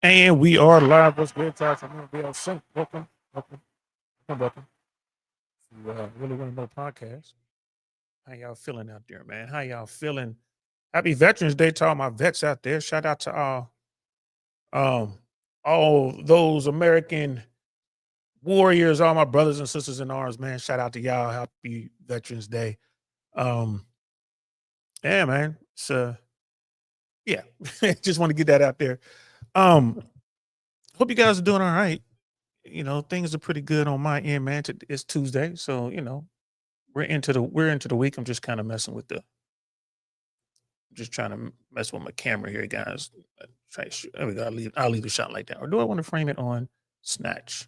And we are live. What's good, guys? I'm going to be on sync. Welcome to Really Want to Know podcast. How y'all feeling out there, man? How y'all feeling? Happy Veterans Day to all my vets out there. Shout out to um, all those American warriors, all my brothers and sisters in arms, man. Shout out to y'all. Happy Veterans Day. Um, yeah, man. So, yeah, just want to get that out there. Um, hope you guys are doing all right. Things are pretty good on my end, man. It's Tuesday, so we're into the week. I'm just kind of messing with the just trying to mess with my camera here, guys. There we go. I'll leave the shot like that. Or do I want to frame it on Snatch?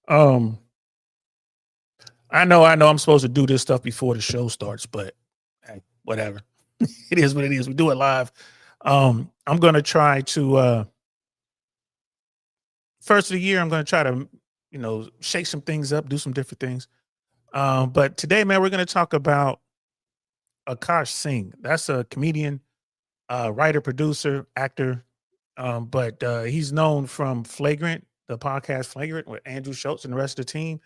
Um, I know I'm supposed to do this stuff before the show starts, but hey, whatever. It is what it is. We do it live. I'm gonna try to first of the year, I'm gonna try to, shake some things up, do some different things. But today, man, we're gonna talk about Akaash Singh. That's a comedian, writer, producer, actor. But he's known from Flagrant, the podcast Flagrant with Andrew Schultz and the rest of the team.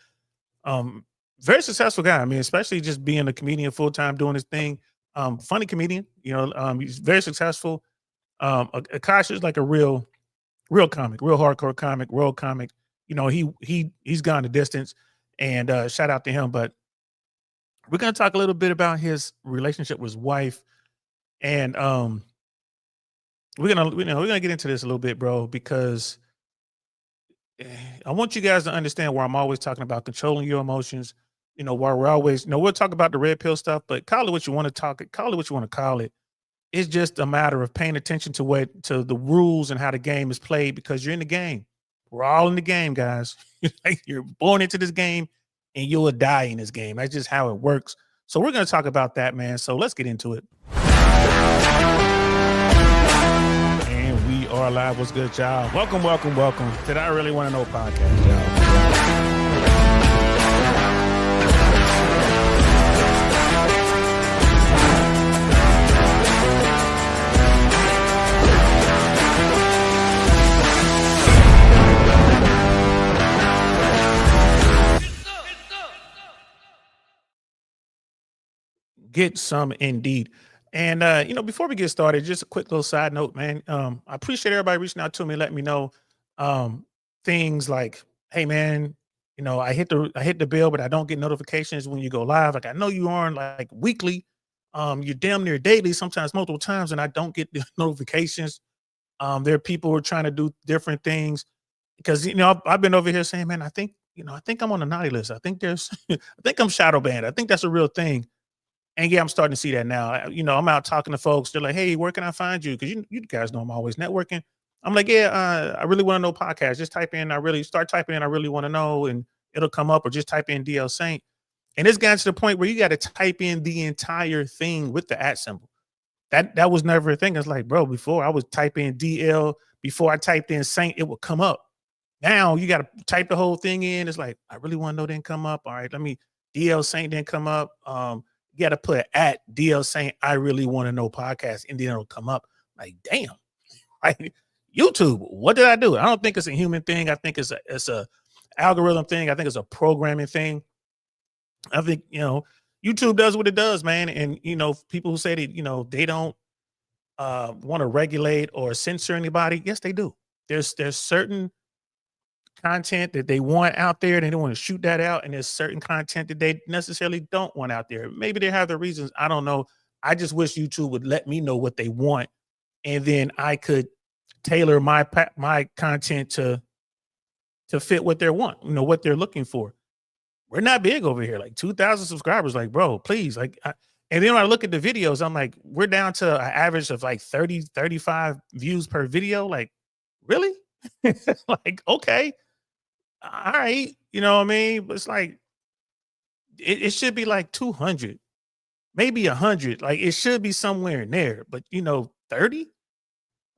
Um, Very successful guy. I mean, especially just being a comedian full time, doing his thing. Funny comedian. He's very successful. Akaash is like a real comic, real hardcore comic, world comic. He's gone the distance, and shout out to him. But we're gonna talk a little bit about his relationship with his wife, and we're gonna get into this a little bit, bro, because I want you guys to understand where I'm always talking about controlling your emotions. Where we're always, we'll talk about the red pill stuff, but call it what you want to call it what you want to call it. It's just a matter of paying attention to the rules and how the game is played because you're in the game. We're all in the game, guys. Like, you're born into this game and you'll die in this game. That's just how it works. So we're going to talk about that, man. So let's get into it. And we are live. What's good, y'all? Welcome to the I Really Want to Know podcast, y'all. Get some indeed. And before we get started, just a quick little side note, man. I appreciate everybody reaching out to me, letting me know things like, hey man, I hit the bell, but I don't get notifications when you go live. Like, I know you are on like weekly, you're damn near daily, sometimes multiple times, and I don't get the notifications. There are people who are trying to do different things because I've been over here saying, man, I think I'm on the naughty list. I think I think I'm shadow banned. I think that's a real thing. And yeah, I'm starting to see that now. I'm out talking to folks. They're like, "Hey, where can I find you?" Because you guys know I'm always networking. I'm like, "Yeah, I really want to know podcast. Just type in. I really start typing in. I really want to know, and it'll come up. Or just type in DL Saint. And it's gotten to the point where you got to type in the entire thing with the @ symbol. That was never a thing. It's like, bro, before I was type in DL. Before I typed in Saint, it would come up. Now you got to type the whole thing in. It's like, I really want to know, didn't come up. All right, let me DL Saint didn't come up. You got to put at DL Saint, I really want to know podcast, and then it'll come up. Like, damn, right? YouTube, what did I do? I don't think it's a human thing. I think it's a algorithm thing. I think it's a programming thing. I think, YouTube does what it does, man. And, people who say that, they don't want to regulate or censor anybody. Yes, they do. There's certain content that they want out there, and they don't want to shoot that out, and there's certain content that they necessarily don't want out there. Maybe they have their reasons. I don't know. I just wish YouTube would let me know what they want, and then I could tailor my content to fit what they want, what they're looking for. We're not big over here, like 2,000 subscribers. Like, bro, please. And then when I look at the videos, I'm like, we're down to an average of like 30, 35 views per video. Like, really? Like, okay. All right, you know what I mean? But it's like it should be like 200, maybe 100. Like, it should be somewhere in there. But 30.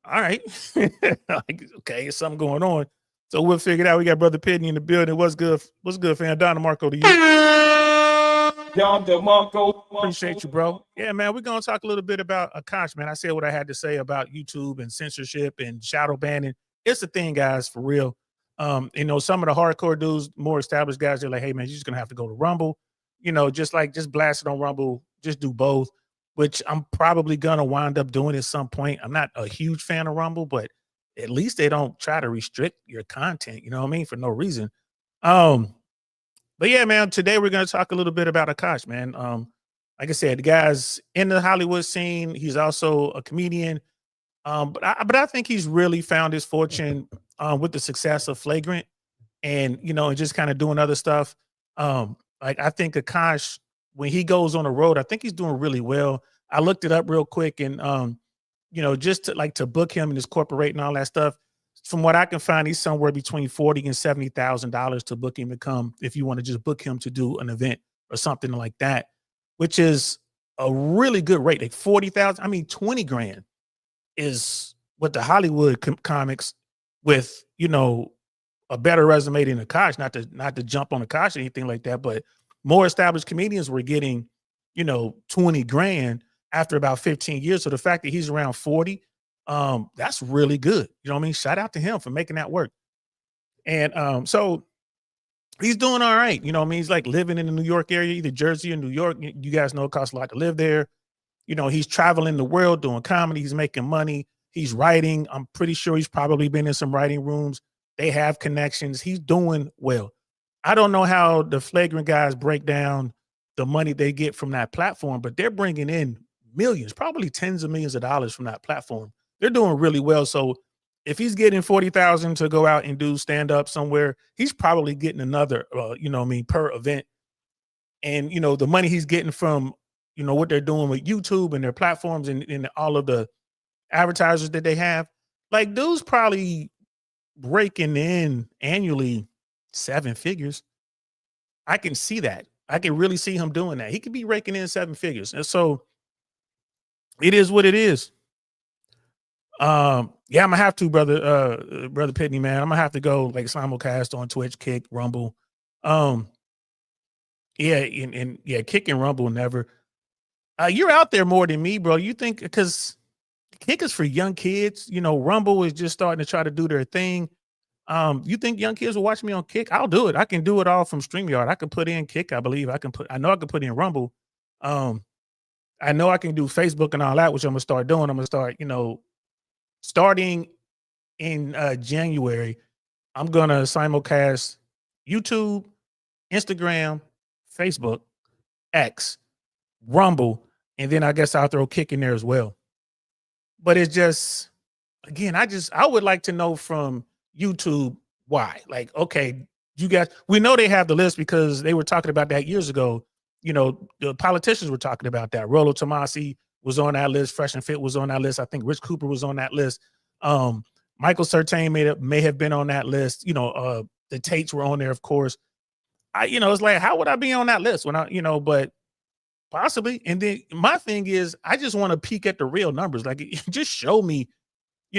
All right, like, okay, there's something going on. So we'll figure it out. We got Brother Pitney in the building. What's good? What's good, fam? Donna Marco to you. Appreciate you, bro. Yeah, man, we're gonna talk a little bit about Akaash, man. I said what I had to say about YouTube and censorship and shadow banning. It's a thing, guys, for real. Some of the hardcore dudes, more established guys, they're like, hey man, you're just gonna have to go to Rumble. Just blast it on Rumble, just do both, which I'm probably gonna wind up doing at some point. I'm not a huge fan of Rumble, but at least they don't try to restrict your content, you know what I mean, for no reason. Um, but yeah, man, today we're going to talk a little bit about Akash, man. Like I said, the guy's in the Hollywood scene. He's also a comedian. But I think he's really found his fortune with the success of Flagrant and just kind of doing other stuff. Like I think Akash, when he goes on the road, I think he's doing really well. I looked it up real quick and just to book him and his corporate and all that stuff. From what I can find, he's somewhere between $40,000 and $70,000 to book him to come if you want to just book him to do an event or something like that, which is a really good rate. Like 40,000, I mean, 20 grand is what the Hollywood comics with, a better resume than Akash, not to jump on Akash or anything like that, but more established comedians were getting, 20 grand after about 15 years. So the fact that he's around 40, that's really good. You know what I mean? Shout out to him for making that work. And so he's doing all right. You know what I mean? He's like living in the New York area, either Jersey or New York. You guys know it costs a lot to live there. He's traveling the world doing comedy. He's making money. He's writing. I'm pretty sure he's probably been in some writing rooms. They have connections. He's doing well. I don't know how the Flagrant guys break down the money they get from that platform, but they're bringing in millions, probably tens of millions of dollars from that platform. They're doing really well. So if he's getting 40,000 to go out and do stand up somewhere, he's probably getting another, per event. And, the money he's getting from, what they're doing with YouTube and their platforms and all of the advertisers that they have, like dude's probably breaking in annually 7 figures. I can see that. I can really see him doing that. He could be raking in 7 figures. And so it is what it is. Yeah, I'm gonna have to, brother Pitney, man. I'm gonna have to go like simulcast on Twitch, Kick, Rumble. Yeah, and yeah, Kick and Rumble never. You're out there more than me, bro. You think because Kick is for young kids, Rumble is just starting to try to do their thing. You think young kids will watch me on Kick? I'll do it. I can do it all from StreamYard. I can put in Kick, I believe. I know I can put in Rumble. I know I can do Facebook and all that, which I'm gonna start doing. I'm gonna start, starting in January. I'm gonna simulcast YouTube, Instagram, Facebook, X, Rumble, and then I guess I'll throw Kick in there as well. But it's just, again, I would like to know from YouTube why. Like, okay, you guys, we know they have the list because they were talking about that years ago. The politicians were talking about that. Rollo Tomasi was on that list. Fresh and Fit was on that list. I think Rich Cooper was on that list. Michael Certain may have been on that list. The Tates were on there, of course. It's like, how would I be on that list when but possibly. And then my thing is, I just want to peek at the real numbers. Like, just show me.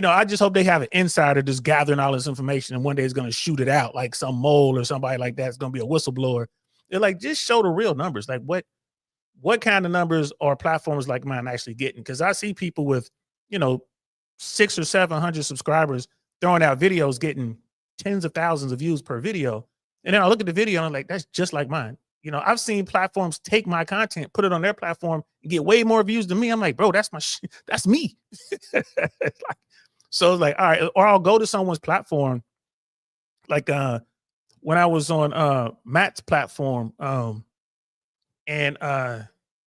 I just hope they have an insider just gathering all this information and one day is going to shoot it out like some mole or somebody like that's going to be a whistleblower. They're like, just show the real numbers. Like what kind of numbers are platforms like mine actually getting? Because I see people with, 600 or 700 subscribers throwing out videos getting tens of thousands of views per video. And then I look at the video and I'm like, that's just like mine. I've seen platforms take my content, put it on their platform and get way more views than me. I'm like, bro, that's that's me. So it's like, all right, or I'll go to someone's platform. Like when I was on Matt's platform, and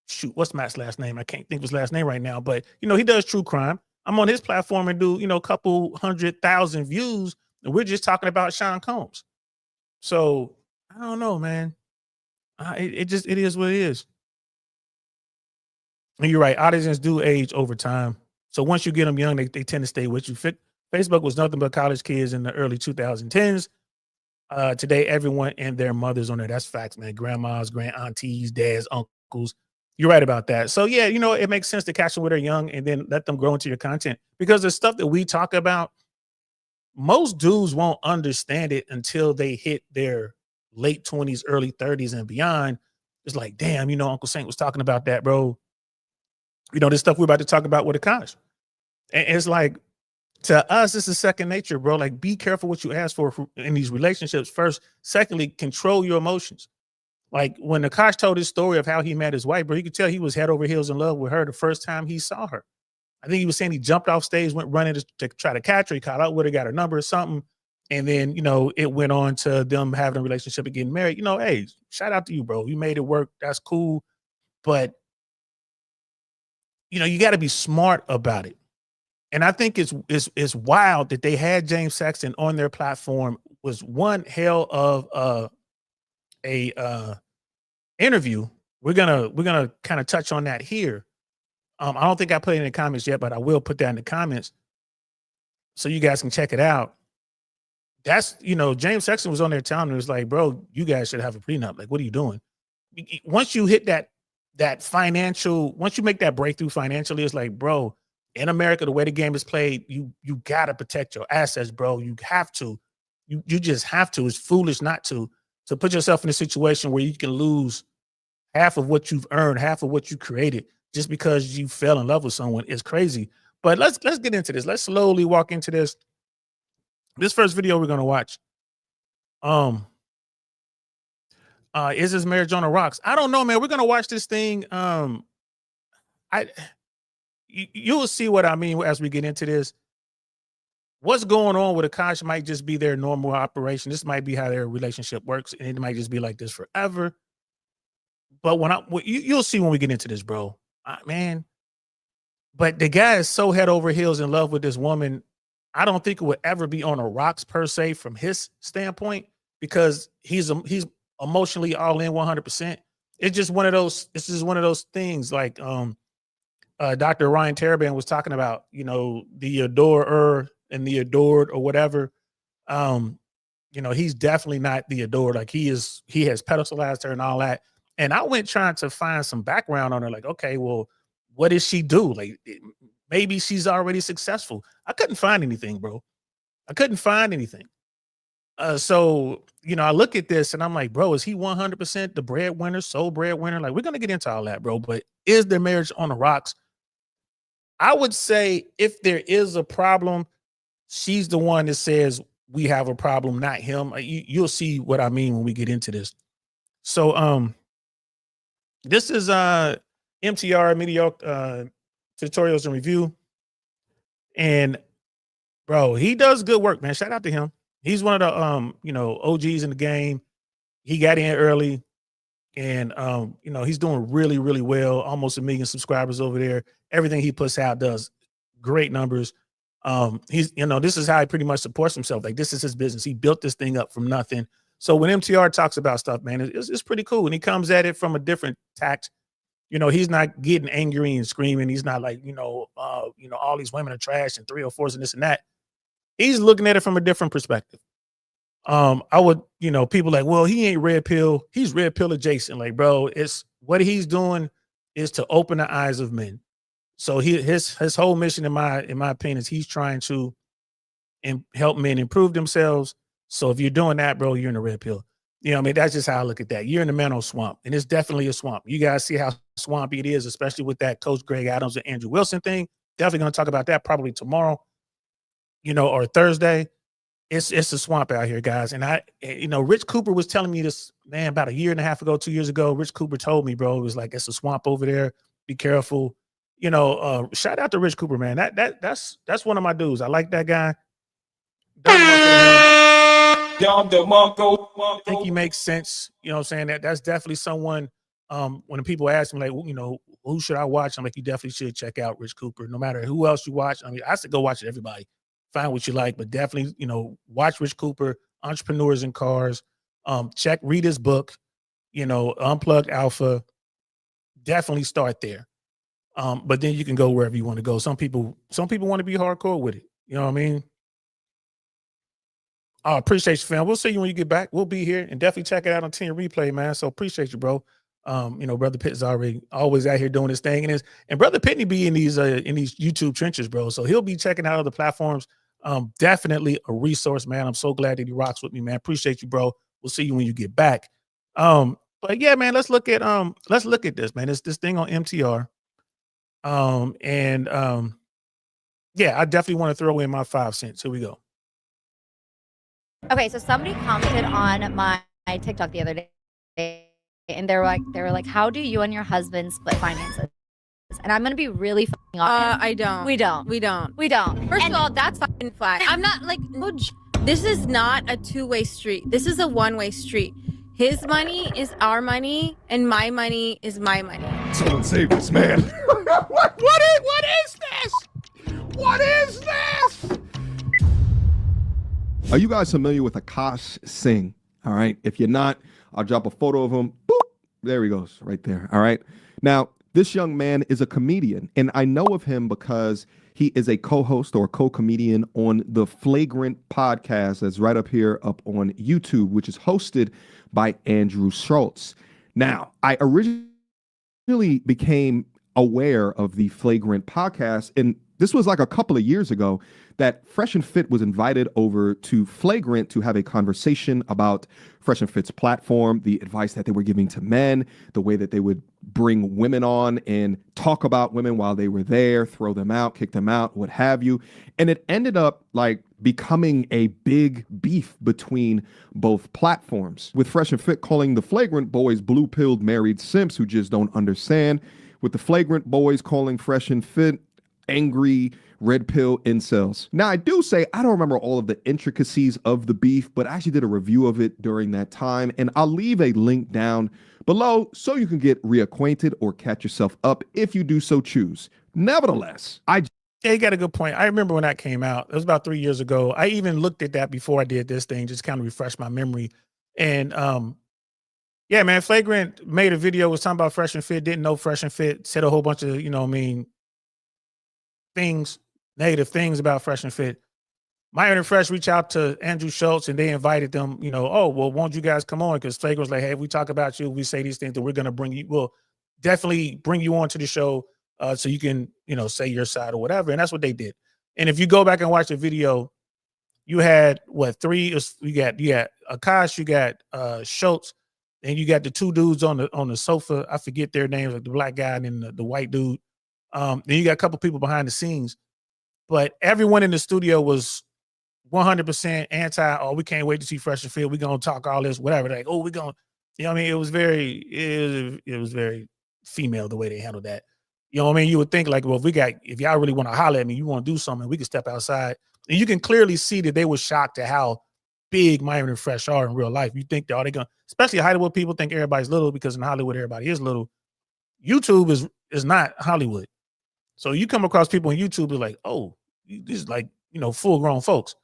shoot, what's Matt's last name? I can't think of his last name right now, but he does true crime. I'm on his platform and do, a couple 100,000 views, and we're just talking about Sean Combs. So I don't know, man. It is what it is. And you're right. Audiences do age over time. So once you get them young, they tend to stay with you. Facebook was nothing but college kids in the early 2010s. Today, everyone and their mothers on there. That's facts, man. Grandmas, grand aunties, dads, uncles. You're right about that. So yeah, it makes sense to catch them when they're young and then let them grow into your content, because the stuff that we talk about, most dudes won't understand it until they hit their late 20s, early 30s and beyond. It's like, damn, Uncle Saint was talking about that, bro. This stuff we're about to talk about with Akaash. And it's like, to us, this is second nature, bro. Like, be careful what you ask for in these relationships first. Secondly, control your emotions. Like, when Akash told his story of how he met his wife, bro, you could tell he was head over heels in love with her the first time he saw her. I think he was saying he jumped off stage, went running to try to catch her. He caught up with her, got her number or something. And then, it went on to them having a relationship and getting married. Hey, shout out to you, bro. You made it work. That's cool. But, you got to be smart about it. And I think it's wild that they had James Sexton on their platform. Was one hell of a interview. We're gonna kind of touch on that here. I don't think I put it in the comments yet, but I will put that in the comments so you guys can check it out. That's James Sexton was on there telling me, it was like, bro, you guys should have a prenup. Like, what are you doing? Once you hit that financial, once you make that breakthrough financially, it's like, bro, in America, the way the game is played, you gotta protect your assets, bro. You have to. You just have to. It's foolish not to put yourself in a situation where you can lose half of what you've earned, half of what you created, just because you fell in love with someone. Is crazy. But let's get into this. Let's slowly walk into this. This first video we're gonna watch. Is this marriage on the rocks? I don't know, man. We're gonna watch this thing. You will see what I mean as we get into this. What's going on with Akaash might just be their normal operation. This might be how their relationship works, and it might just be like this forever. But you'll see when we get into this, bro. Man. But the guy is so head over heels in love with this woman. I don't think it would ever be on the rocks per se from his standpoint, because he's emotionally all in 100%. It's just one of those. This is one of those things like Dr. Ryan Taraban was talking about, the adorer and the adored or whatever. He's definitely not the adored. Like, he has pedestalized her and all that. And I went trying to find some background on her. Like, okay, well, what does she do? Like, maybe she's already successful. I couldn't find anything, bro. I couldn't find anything. So, I look at this and I'm like, bro, is he 100% the breadwinner, sole breadwinner? Like, we're going to get into all that, bro. But is their marriage on the rocks? I would say if there is a problem, she's the one that says we have a problem, not him. You'll see what I mean when we get into this. So, this is MTR Mediocre Tutorials and Review. And bro, he does good work, man. Shout out to him. He's one of the OGs in the game. He got in early, and he's doing really, really well. Almost 1 million subscribers over there. Everything he puts out does great numbers. He's this is how he pretty much supports himself. Like, this is his business. He built this thing up from nothing. So when MTR talks about stuff, man, it's pretty cool. And he comes at it from a different tact. He's not getting angry and screaming. He's not like, all these women are trash and 304s and this and that. He's looking at it from a different perspective. I would, people like, well, he ain't red pill. He's red pill adjacent. Like, bro, it's what he's doing is to open the eyes of men. So his whole mission, in my opinion, is he's trying to help men improve themselves. So if you're doing that, bro, you're in a red pill. That's just how I look at that. You're in the mental swamp, and it's definitely a swamp. You guys see how swampy it is, especially with that Coach Greg Adams and Andrew Wilson thing. Definitely going to talk about that probably tomorrow, or Thursday. It's a swamp out here, guys. And Rich Cooper was telling me this, man, about 1.5 years ago, 2 years ago. Rich Cooper told me, bro, it was like, it's a swamp over there. Be careful. Shout out to Rich Cooper, man. That's one of my dudes. I like that guy. I think he makes sense. You know what I'm saying? That's definitely someone. When people ask me, like, who should I watch? I'm like, you definitely should check out Rich Cooper. No matter who else you watch. I mean, I said go watch it, everybody. Find what you like, but definitely, watch Rich Cooper, Entrepreneurs in Cars. Read his book, Unplugged Alpha. Definitely start there. But then you can go wherever you want to go. Some people want to be hardcore with it. You know what I mean? I appreciate you, fam. We'll see you when you get back. We'll be here, and definitely check it out on 10 replay, man. So appreciate you, bro. Brother Pitt is always out here doing his thing, and Brother Pitney be in these YouTube trenches, bro. So he'll be checking out other platforms. Definitely a resource, man. I'm so glad that he rocks with me, man. Appreciate you, bro. We'll see you when you get back. But yeah, man, let's look at this, man. It's this thing on MTR. And yeah, I definitely want to throw in my 5 cents. Here we go. Okay, so somebody commented on my TikTok the other day, and they were like, "How do you and your husband split finances?" And I'm gonna be really fucking honest. I don't. We don't. We don't. We don't. First of all, that's fucking flat. I'm not like, no, this is not a two-way street. This is a one-way street. His money is our money, and my money is my money. Someone save this man. What is this? What is this? Are you guys familiar with Akaash Singh? All right. If you're not, I'll drop a photo of him. Boop. There he goes right there. All right. Now, this young man is a comedian, and I know of him because he is a co-host or co-comedian on the Flagrant podcast that's right up here up on YouTube, which is hosted by Andrew Schultz. Now, I originally became aware of the Flagrant podcast, and this was like a couple of years ago that Fresh and Fit was invited over to Flagrant to have a conversation about Fresh and Fit's platform, the advice that they were giving to men, the way that they would bring women on and talk about women while they were there, throw them out, kick them out, what have you. And it ended up like becoming a big beef between both platforms, with Fresh and Fit calling the Flagrant boys blue-pilled married simps who just don't understand, with the Flagrant boys calling Fresh and Fit angry red pill incels. Now, I do say I don't remember all of the intricacies of the beef, but I actually did a review of it during that time, and I'll leave a link down below so you can get reacquainted or catch yourself up if you do so choose. Nevertheless, Yeah, you got a good point. I remember when that came out. It was about 3 years ago. I even looked at that before I did this thing, just kind of refresh my memory. And yeah, man, Flagrant made a video, was talking about Fresh and Fit, didn't know Fresh and Fit, said a whole bunch of, things, negative things about Fresh and Fit. Myron and Fresh reached out to Andrew Schultz and they invited them, oh, well, won't you guys come on? Because Flagrant was like, hey, if we talk about you, we say these things that we're going to we'll definitely bring you on to the show so you can, say your side or whatever. And that's what they did. And if you go back and watch the video, you had you got Akaash, you got Schultz, and you got the two dudes on the sofa. I forget their names, like the black guy and then the white dude. Then you got a couple people behind the scenes, but everyone in the studio was 100% anti. Oh, we can't wait to see Fresh and Fit. We're gonna talk all this, whatever. Like, oh, we're gonna, it was very female the way they handled that. You would think like, well, if y'all really want to holler at me, you want to do something, we can step outside. And you can clearly see that they were shocked at how big Myron and Fresh are in real life. You think they're gonna, especially Hollywood people think everybody's little, because in Hollywood everybody is little. YouTube is not Hollywood. So you come across people on YouTube, like, oh, this is like, full grown folks.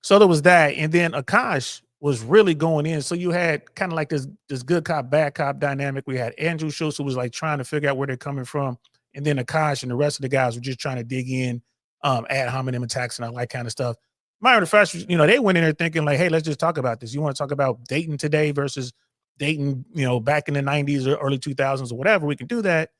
So there was that. And then Akaash was really going in. So you had kind of like this good cop, bad cop dynamic. We had Andrew Schultz, who was like trying to figure out where they're coming from. And then Akaash and the rest of the guys were just trying to dig in, ad hominem attacks and all that kind of stuff. Myron and Fresh, they went in there thinking like, hey, let's just talk about this. You want to talk about dating today versus dating, back in the 90s or early 2000s or whatever, we can do that.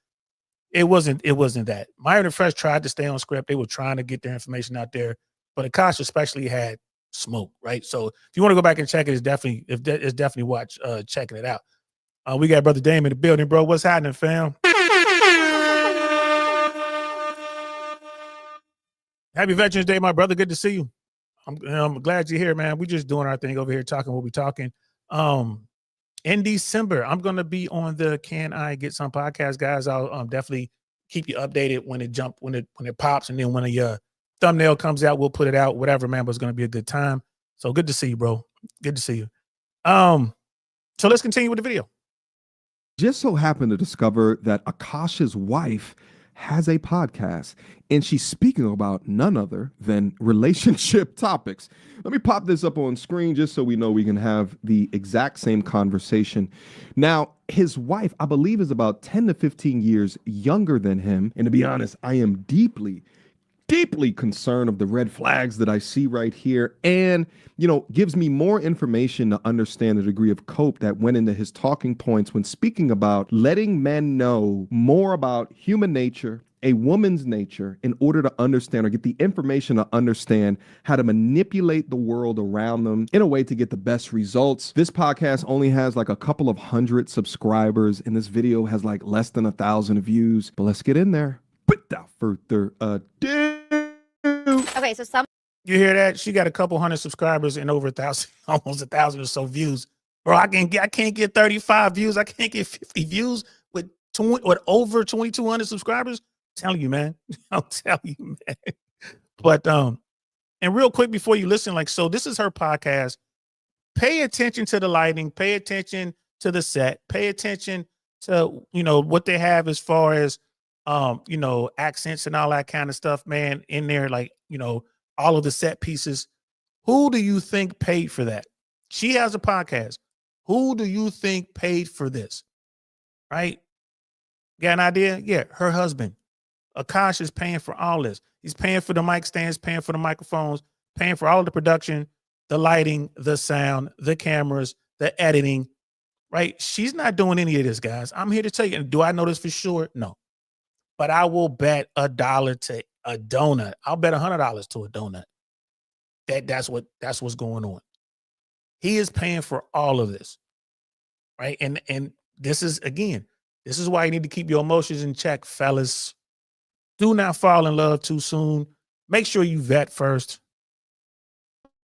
It wasn't that. Myron and Fresh tried to stay on script. They were trying to get their information out there, but Akaash especially had smoke, right? So if you want to go back and check it, it's definitely watch checking it out. We got Brother Dame in the building, bro. What's happening, fam? Happy Veterans Day, my brother. Good to see you. I'm glad you're here, man. We're just doing our thing over here, talking what we're talking. In December, I'm going to be on the Can I Get Some podcast, guys. I'll definitely keep you updated when it pops, and then when a thumbnail comes out, we'll put it out, whatever, man, but it's going to be a good time. So good to see you, bro. Good to see you. So let's continue with the video. Just so happened to discover that Akaash's wife has a podcast, and she's speaking about none other than relationship topics. Let me pop this up on screen just so we know we can have the exact same conversation. Now, his wife, I believe, is about 10 to 15 years younger than him. And to be honest, I am deeply concerned of the red flags that I see right here, and gives me more information to understand the degree of cope that went into his talking points when speaking about letting men know more about human nature a woman's nature in order to understand or get the information to understand how to manipulate the world around them in a way to get the best results. This podcast only has like a couple of hundred subscribers, and this video has like less than 1,000 views. But let's get in there without further ado. Okay, so some You hear that? She got a couple hundred subscribers and over 1,000, almost 1,000 or so views. Bro, I can't get 35 views. I can't get 50 views with over 2,200 subscribers. I'm telling you, man. I'm telling you, man. But and real quick before you listen, like, so this is her podcast. Pay attention to the lighting, pay attention to the set, pay attention to, you know, what they have as far as you know, accents and all that kind of stuff, man, in there, like, you know, all of the set pieces. Who do you think paid for that? She has a podcast. Who do you think paid for this? Right? Got an idea? Yeah, her husband. Akaash is paying for all this. He's paying for the mic stands, paying for the microphones, paying for all of the production, the lighting, the sound, the cameras, the editing, right? She's not doing any of this, guys. I'm here to tell you. And do I know this for sure? No. But I will bet $1 to a donut. I'll bet $100 to a donut. That's what's going on. He is paying for all of this, right? And this is, again, this is why you need to keep your emotions in check, fellas. Do not fall in love too soon. Make sure you vet first.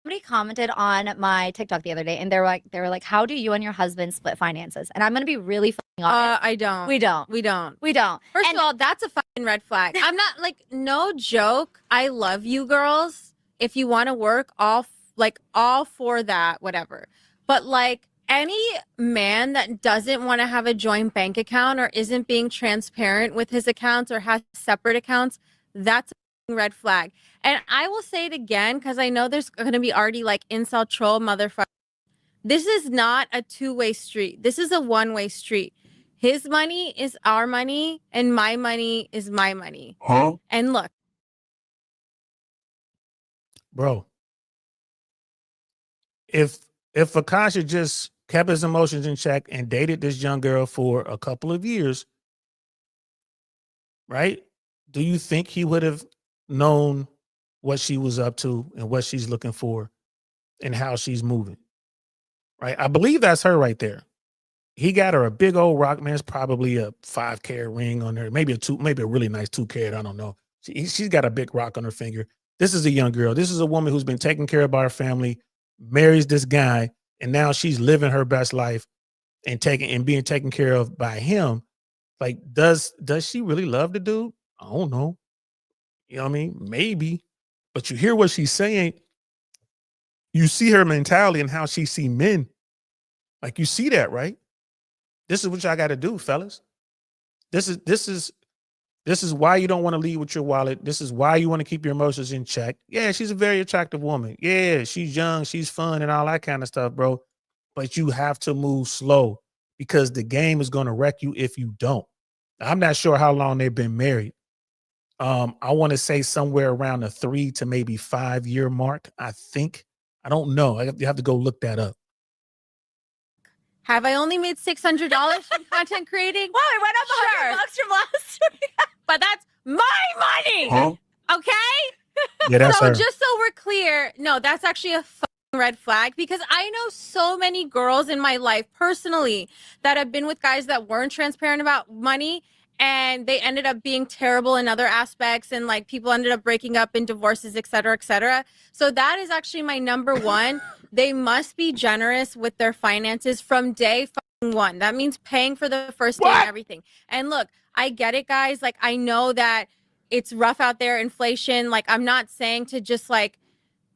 somebody commented on my TikTok the other day, and they were like, how do you and your husband split finances? And I'm gonna be really fucking honest. I don't. We don't. We don't. We don't. First And- of all, that's a fucking red flag. I'm not like, no joke. I love you girls. If you want to work, all for that, whatever. But like any man that doesn't want to have a joint bank account or isn't being transparent with his accounts or has separate accounts, that's a red flag. And I will say it again because I know there's going to be already like incel troll motherfucker. This is not a two-way street. This is a one-way street. His money is our money and my money is my money. Huh? And look, Bro, if Akaash had just kept his emotions in check and dated this young girl for a couple of years, right? Do you think he would have known what she was up to and what she's looking for and how she's moving? Right? I believe that's her right there. He got her a big old rock, man. It's probably a 5-carat ring on her, maybe a really nice 2-carat. I don't know. She's got a big rock on her finger. This is a young girl. This is a woman who's been taken care of by her family, marries this guy, and now she's living her best life and being taken care of by him. Like, does she really love the dude? I don't know. You know what I mean? Maybe. But you hear what she's saying. You see her mentality and how she see men. Like, you see that, right? This is what y'all got to do, fellas. This is why you don't want to lead with your wallet. This is why you want to keep your emotions in check. Yeah, she's a very attractive woman. Yeah, she's young, she's fun and all that kind of stuff, bro. But you have to move slow because the game is going to wreck you if you don't. I'm not sure how long they've been married. I want to say somewhere around the 3 to maybe 5 year mark, I think. I don't know. You have to go look that up. have I only made $600 from content creating? Wow, it went up $100 from last week. But that's my money. Huh? Okay? Yeah, that's So her. just so we're clear, no, that's actually a fucking red flag because I know so many girls in my life personally that have been with guys that weren't transparent about money and they ended up being terrible in other aspects and like people ended up breaking up in divorces, et cetera, et cetera. So that is actually my number one. They must be generous with their finances from day one. That means paying for the first day and everything. And look, I get it, guys. Like, I know that it's rough out there, inflation. Like, I'm not saying to just like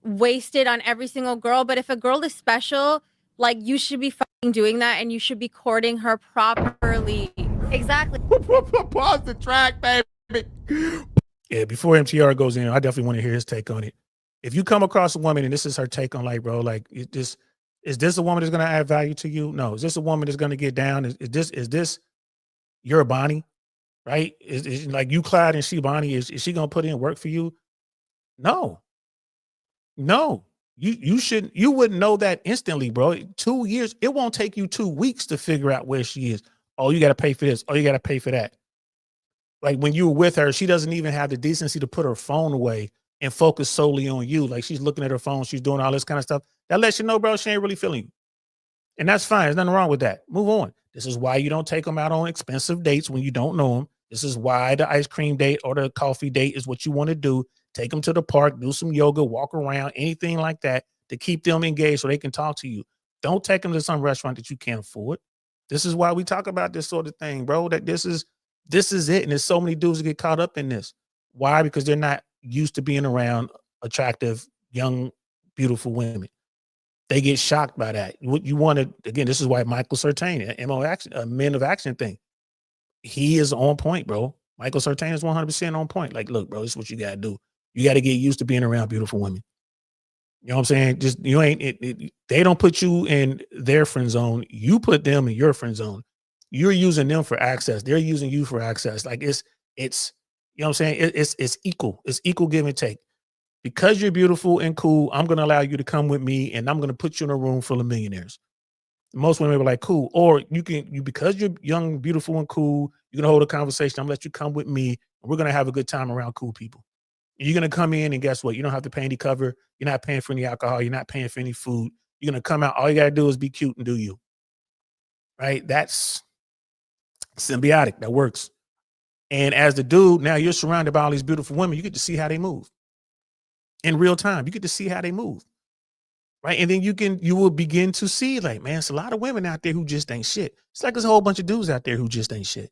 waste it on every single girl, but if a girl is special, like, you should be fucking doing that and you should be courting her properly. Exactly. Pause the track, baby. Yeah, before MTR goes in, I definitely want to hear his take on it. If you come across a woman and this is her take on, like, bro, like, is this a woman that's going to add value to you? No. Is this a woman that's going to get down? Is this your Bonnie, right? Is like you Clyde and she Bonnie? Is she going to put in work for you? No. You wouldn't know that instantly, bro. 2 years, it won't take you 2 weeks to figure out where she is. Oh, you got to pay for this. Oh, you got to pay for that. Like when you were with her, she doesn't even have the decency to put her phone away and focus solely on you. Like she's looking at her phone, she's doing all this kind of stuff. That lets you know, bro, she ain't really feeling you. And that's fine. There's nothing wrong with that. Move on. This is why you don't take them out on expensive dates when you don't know them. This is why the ice cream date or the coffee date is what you want to do. Take them to the park, do some yoga, walk around, anything like that to keep them engaged so they can talk to you. Don't take them to some restaurant that you can't afford. This is why we talk about this sort of thing, bro, that this is it. And there's so many dudes that get caught up in this. Why? Because they're not used to being around attractive, young, beautiful women. They get shocked by that. What you want to, again, this is why Michael Certain, MO action, Men of Action thing. He is on point, bro. Michael Certain is 100% on point. Like, look, bro, this is what you got to do. You got to get used to being around beautiful women. You know what I'm saying? Just, you ain't, they don't put you in their friend zone. You put them in your friend zone. You're using them for access. They're using you for access. Like it's, you know what I'm saying? It's equal. It's equal give and take. Because you're beautiful and cool, I'm going to allow you to come with me and I'm going to put you in a room full of millionaires. Most women are like, cool. Or because you're young, beautiful, and cool, you're going to hold a conversation. I'm going to let you come with me and we're going to have a good time around cool people. You're going to come in and guess what? You don't have to pay any cover. You're not paying for any alcohol. You're not paying for any food. You're going to come out. All you got to do is be cute and do you. Right? That's symbiotic. That works. And as the dude, now you're surrounded by all these beautiful women. You get to see how they move. In real time, you get to see how they move, right? And then you will begin to see, like, man, it's a lot of women out there who just ain't shit. It's like there's a whole bunch of dudes out there who just ain't shit.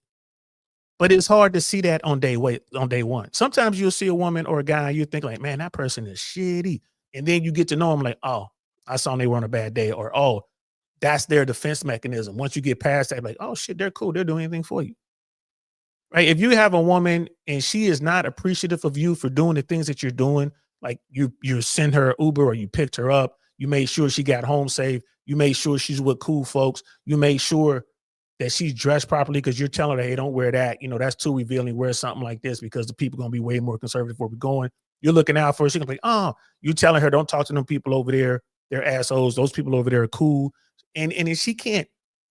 But it's hard to see that on day one. Sometimes you'll see a woman or a guy, and you think like, man, that person is shitty. And then you get to know them like, oh, I saw them, they were on a bad day, or oh, that's their defense mechanism. Once you get past that, like, oh shit, they're cool. They're doing anything for you. Right? If you have a woman and she is not appreciative of you for doing the things that you're doing, like you send her Uber or you picked her up, you made sure she got home safe, you made sure she's with cool folks, you made sure that she's dressed properly because you're telling her, hey, don't wear that. You know, that's too revealing. Wear something like this because the people are going to be way more conservative where we're going. You're looking out for her. She's going to be, oh, you telling her, don't talk to them people over there. They're assholes. Those people over there are cool. And if she can't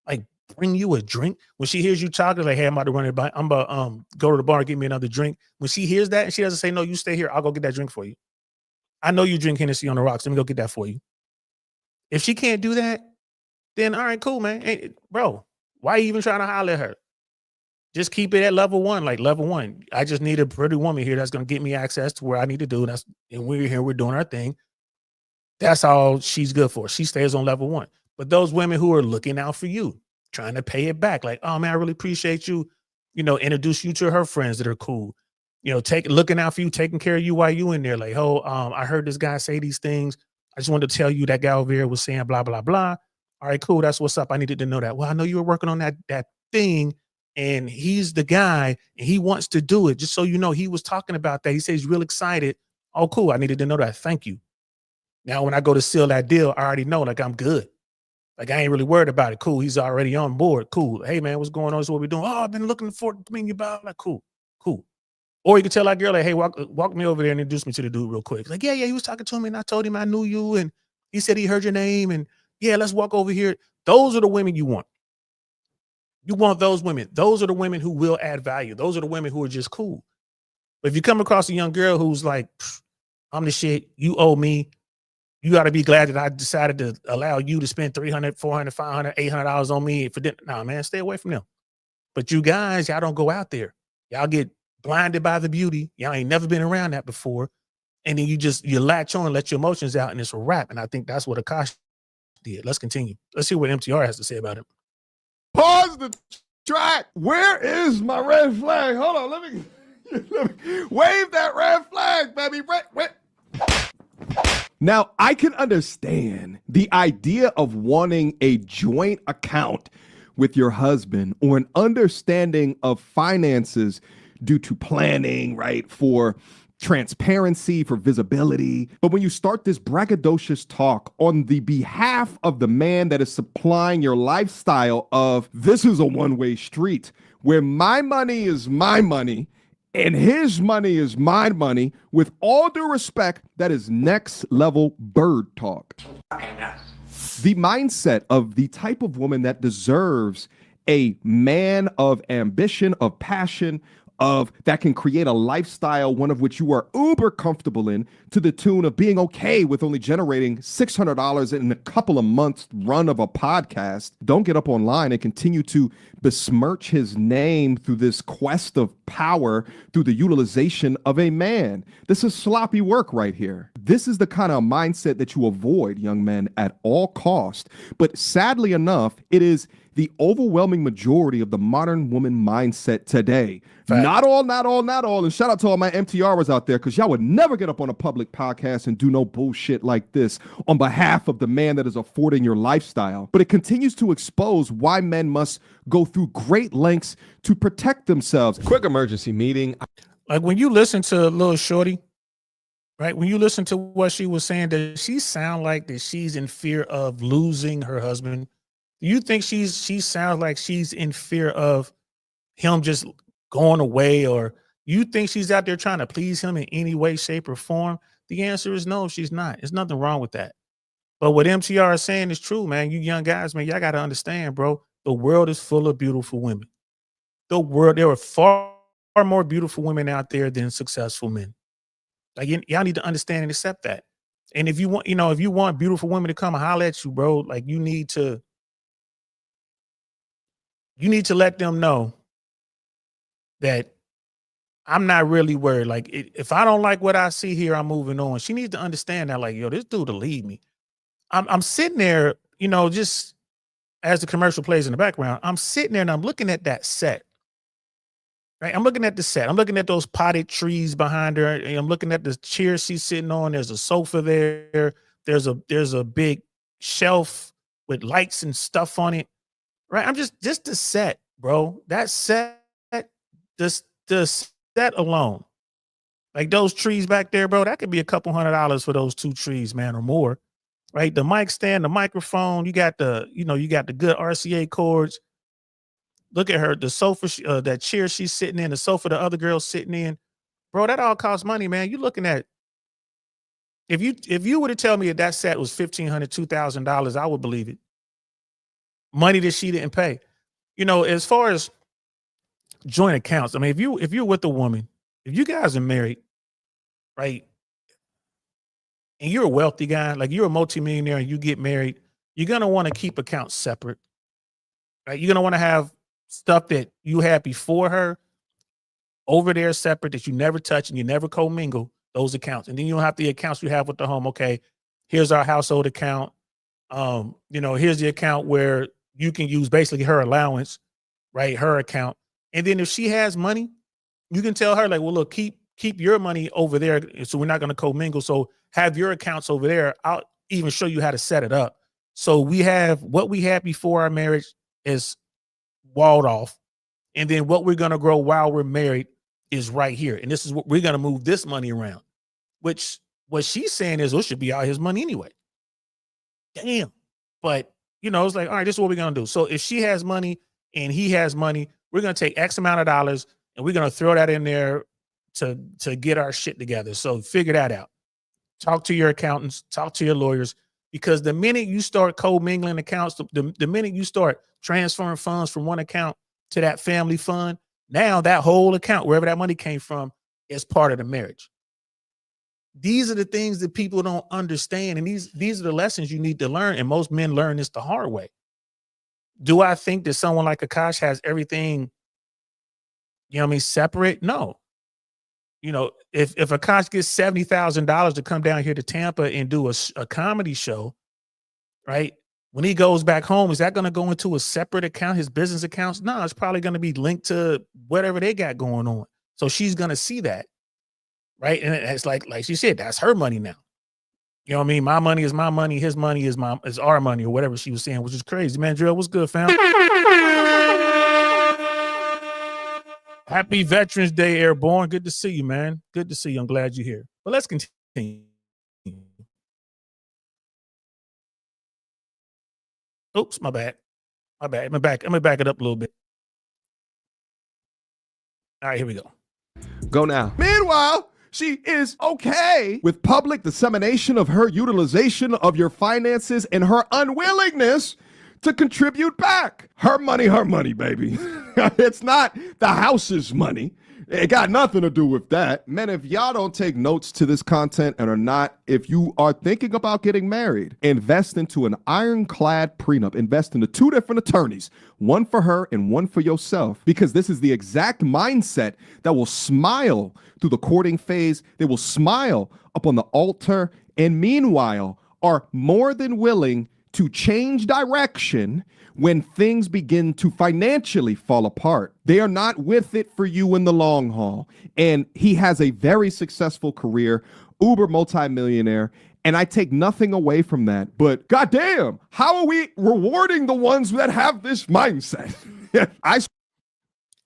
like bring you a drink, when she hears you talking, like, hey, I'm about to run it by, I'm about to go to the bar and get me another drink. When she hears that and she doesn't say, no, you stay here, I'll go get that drink for you. I know you drink Hennessy on the rocks. Let me go get that for you. If she can't do that, then all right, cool, man. Hey, bro, why are you even trying to holler at her? Just keep it at level one, like level one. I just need a pretty woman here that's going to get me access to where I need to do. And we're here, we're doing our thing. That's all she's good for. She stays on level one. But those women who are looking out for you, trying to pay it back, like, oh man, I really appreciate you, introduce you to her friends that are cool. Looking out for you, taking care of you while you in there. Like, oh, I heard this guy say these things. I just wanted to tell you that guy over there was saying blah, blah, blah. All right, cool. That's what's up. I needed to know that. Well, I know you were working on that thing and he's the guy and he wants to do it. Just so you know, he was talking about that. He says he's real excited. Oh, cool. I needed to know that. Thank you. Now, when I go to seal that deal, I already know, like, I'm good. Like, I ain't really worried about it. Cool. He's already on board. Cool. Hey, man, what's going on? This is what we're doing. Oh, I've been looking forward to meeting you about. Like, cool. Or you can tell that girl, like, hey, walk me over there and introduce me to the dude real quick. Like, yeah, he was talking to me and I told him I knew you and he said he heard your name and yeah, let's walk over here. Those are the women you want. You want those women. Those are the women who will add value. Those are the women who are just cool. But if you come across a young girl who's like, I'm the shit, you owe me, you got to be glad that I decided to allow you to spend $300, $400, $500, $800 on me for dinner. Nah, man, stay away from them. But you guys, y'all don't go out there. Y'all get blinded by the beauty. Y'all ain't never been around that before. And then you latch on, let your emotions out, and it's a wrap. And I think that's what Akaash did. Let's continue. Let's see what MTR has to say about it. Pause the track. Where is my red flag? Hold on. Let me wave that red flag, baby. Red. Now, I can understand the idea of wanting a joint account with your husband or an understanding of finances due to planning, right? For transparency, for visibility. But when you start this braggadocious talk on the behalf of the man that is supplying your lifestyle of this is a one-way street where my money is my money and his money is my money, with all due respect, that is next level bird talk. The mindset of the type of woman that deserves a man of ambition, of passion, of that can create a lifestyle, one of which you are uber comfortable in, to the tune of being okay with only generating $600 in a couple of months run of a podcast, don't get up online and continue to besmirch his name through this quest of power through the utilization of a man. This is sloppy work right here. This is the kind of mindset that you avoid, young men, at all cost. But sadly enough, it is the overwhelming majority of the modern woman mindset today. Fact. Not all. And shout out to all my MTRs out there, because y'all would never get up on a public podcast and do no bullshit like this on behalf of the man that is affording your lifestyle. But it continues to expose why men must go through great lengths to protect themselves. Quick emergency meeting. Like when you listen to Lil Shorty, right? When you listen to what she was saying, does she sound like that she's in fear of losing her husband? Do you think she sounds like she's in fear of him just going away, or you think she's out there trying to please him in any way, shape, or form? The answer is no, she's not. There's nothing wrong with that. But what MTR is saying is true, man. You young guys, man, y'all got to understand, bro. The world is full of beautiful women. There are far more beautiful women out there than successful men. Like y'all need to understand and accept that. And if you want beautiful women to come and holler at you, bro, like you need to let them know that I'm not really worried. Like if I don't like what I see here, I'm moving on. She needs to understand that, like, yo, this dude will leave me. I'm sitting there, just as the commercial plays in the background, I'm sitting there and I'm looking at that set. Right? I'm looking at the set. I'm looking at those potted trees behind her. And I'm looking at the chair she's sitting on. There's a sofa there. There's a big shelf with lights and stuff on it. Right? I'm just the set, bro. That set, the set alone. Like those trees back there, bro, that could be a couple $100 for those 2 trees, man, or more. Right? The mic stand, the microphone, you got the good RCA cords. Look at her, the sofa, that chair she's sitting in, the sofa the other girl's sitting in. Bro, that all costs money, man. You looking at, if you were to tell me that set was $1,500, $2,000, I would believe it. Money that she didn't pay. As far as joint accounts, I mean, if you're with a woman, if you guys are married, right, and you're a wealthy guy, like you're a multimillionaire and you get married, you're going to want to keep accounts separate, right? You're going to want to have stuff that you had before her over there separate that you never touch and you never commingle those accounts. And then you don't have the accounts you have with the home. Okay, here's our household account. Here's the account where you can use basically her allowance, right? Her account. And then if she has money, you can tell her, like, well, look, keep your money over there. So we're not going to commingle. So have your accounts over there. I'll even show you how to set it up. So we have what we had before our marriage is walled off. And then what we're going to grow while we're married is right here. And this is what we're going to move this money around, which what she's saying is, it should be out his money anyway. Damn. But, it's like, all right, this is what we're going to do. So if she has money and he has money, we're going to take X amount of dollars and we're going to throw that in there to get our shit together. So figure that out. Talk to your accountants, talk to your lawyers, because the minute you start co-mingling accounts, the minute you start transferring funds from one account to that family fund, now that whole account, wherever that money came from, is part of the marriage. These are the things that people don't understand. And these are the lessons you need to learn. And most men learn this the hard way. Do I think that someone like Akaash has everything, separate? No. If Akaash gets $70,000 to come down here to Tampa and do a comedy show, right? When he goes back home, is that going to go into a separate account, his business accounts? No, it's probably going to be linked to whatever they got going on. So she's going to see that, right? And it's like she said, that's her money now. You know what I mean? My money is my money. His money is our money, or whatever she was saying, which is crazy. Man, Drill, what's good, fam? Happy Veterans Day, Airborne. Good to see you, man. Good to see you. I'm glad you're here. But let's continue. Oops, my bad. I'm gonna back it up a little bit. All right, here we go. Go now. Meanwhile, she is okay with public dissemination of her utilization of your finances and her unwillingness to contribute back. Her money, baby. It's not the house's money. It got nothing to do with that. Men, if y'all don't take notes to this content and are not, if you are thinking about getting married, invest into an ironclad prenup. Invest into 2 different attorneys, one for her and one for yourself, because this is the exact mindset that will smile through the courting phase. They will smile up on the altar, and meanwhile are more than willing to change direction when things begin to financially fall apart. They are not with it for you in the long haul. And he has a very successful career, uber multimillionaire, and I take nothing away from that. But goddamn, how are we rewarding the ones that have this mindset?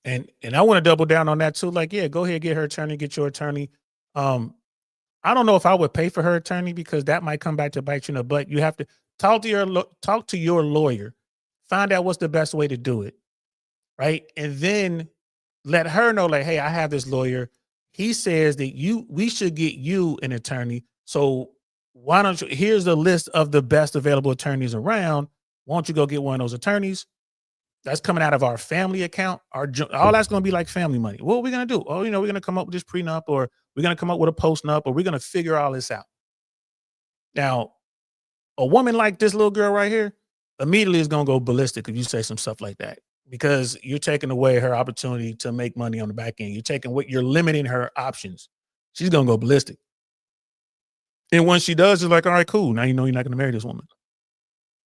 And I want to double down on that too. Like, yeah, go ahead, get her attorney, get your attorney. I don't know if I would pay for her attorney because that might come back to bite you in the butt. You have to talk to your lawyer. Find out what's the best way to do it, right? And then let her know, like, hey, I have this lawyer. He says that we should get you an attorney. So why don't you, here's a list of the best available attorneys around. Why don't you go get one of those attorneys? That's coming out of our family account. All that's going to be like family money. What are we going to do? Oh, we're going to come up with this prenup, or we're going to come up with a postnup, or we're going to figure all this out. Now, a woman like this little girl right here, immediately is going to go ballistic if you say some stuff like that, because you're taking away her opportunity to make money on the back end. You're limiting her options. She's going to go ballistic. And when she does, it's like, all right, cool. Now you know you're not going to marry this woman.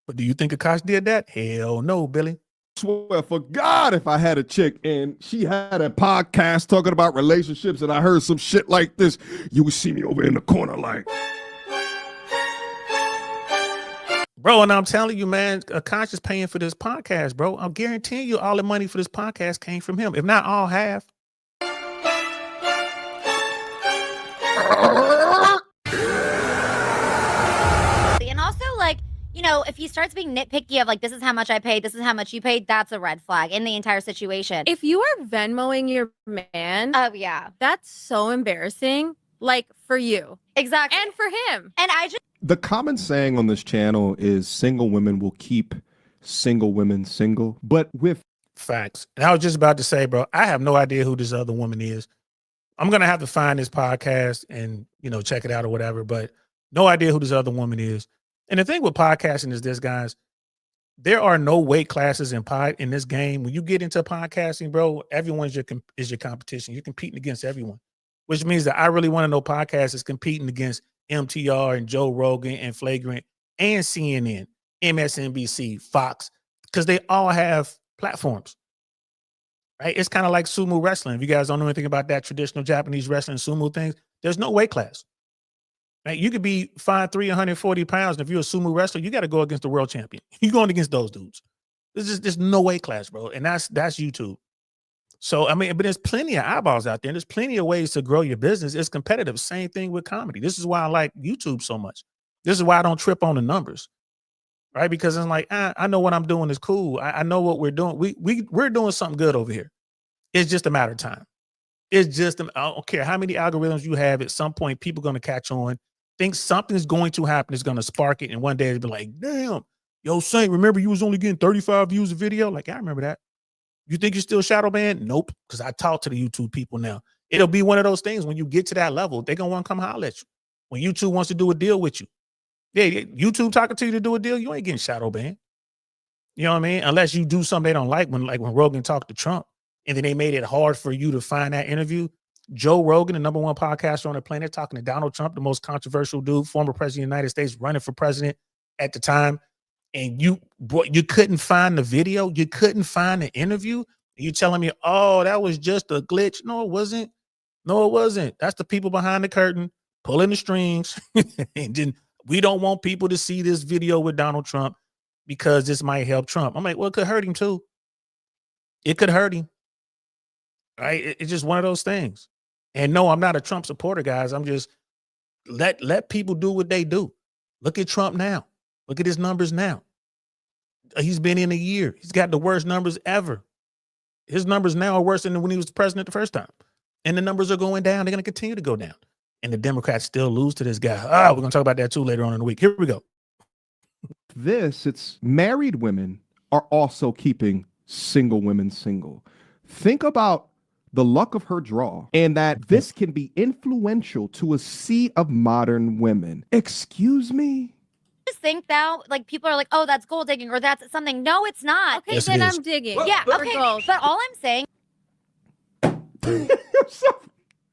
But do you think Akaash did that? Hell no, Billy. I swear for God, if I had a chick and she had a podcast talking about relationships and I heard some shit like this, you would see me over in the corner like... Bro, and I'm telling you, man, Akaash is paying for this podcast, bro. I'm guaranteeing you all the money for this podcast came from him. If not all, half. And also, like, you know, if he starts being nitpicky of like, this is how much I paid, this is how much you paid, that's a red flag in the entire situation. If you are Venmoing your man, Oh, yeah. that's so embarrassing. Like, for you. Exactly. And for him. And I just... The common saying on this channel is single women will keep single women single, but with Facts. And I was just about to say, bro, I have no idea who this other woman is. I'm going to have to find this podcast and, check it out or whatever, but no idea who this other woman is. And the thing with podcasting is this, guys, there are no weight classes in this game. When you get into podcasting, bro, everyone's is your competition. You're competing against everyone, which means that I really want to know podcasts is competing against MTR and Joe Rogan and Flagrant and CNN, MSNBC, Fox, because they all have platforms, right? It's kind of like sumo wrestling. If you guys don't know anything about that traditional Japanese wrestling sumo things, there's no weight class. Right? You could be 5'3", 140 pounds, and if you're a sumo wrestler, you got to go against the world champion. You're going against those dudes. There's no weight class, bro, and that's YouTube. So, I mean, but there's plenty of eyeballs out there. And there's plenty of ways to grow your business. It's competitive. Same thing with comedy. This is why I like YouTube so much. This is why I don't trip on the numbers, right? Because it's like, I know what I'm doing is cool. I know what we're doing. We're doing something good over here. It's just a matter of time. It's just, I don't care how many algorithms you have. At some point, people are going to catch on, think something's going to happen. It's going to spark it. And one day it'll be like, damn, yo, Saint, remember you was only getting 35 views a video? Like, I remember that. You think you're still shadow banned? Nope. Because I talk to the YouTube people now. It'll be one of those things when you get to that level, they're going to want to come holler at you. When YouTube wants to do a deal with you. Yeah, YouTube talking to you to do a deal, you ain't getting shadow banned. You know what I mean? Unless you do something they don't like when Rogan talked to Trump and then they made it hard for you to find that interview. Joe Rogan, the #1 podcaster on the planet, talking to Donald Trump, the most controversial dude, former president of the United States, running for president at the time. And you couldn't find the video, you couldn't find the interview. You telling me, oh, that was just a glitch? No, it wasn't. No, it wasn't. That's the people behind the curtain pulling the strings. And then we don't want people to see this video with Donald Trump because this might help Trump. I'm like, well, it could hurt him too. It could hurt him. Right? It's just one of those things. And no, I'm not a Trump supporter, guys. I'm just let people do what they do. Look at Trump now. Look at his numbers now. He's been in a year. He's got the worst numbers ever. His numbers now are worse than when he was president the first time. And the numbers are going down. They're going to continue to go down. And the Democrats still lose to this guy. We're going to talk about that too later on in the week. Here we go. It's married women are also keeping single women single. Think about the luck of her draw, and that this can be influential to a sea of modern women. Excuse me? Just think now, like people are like, oh, that's gold digging or that's something. No, it's not. Okay, Yes, it then is. I'm digging. Yeah, For okay. gold. But all I'm saying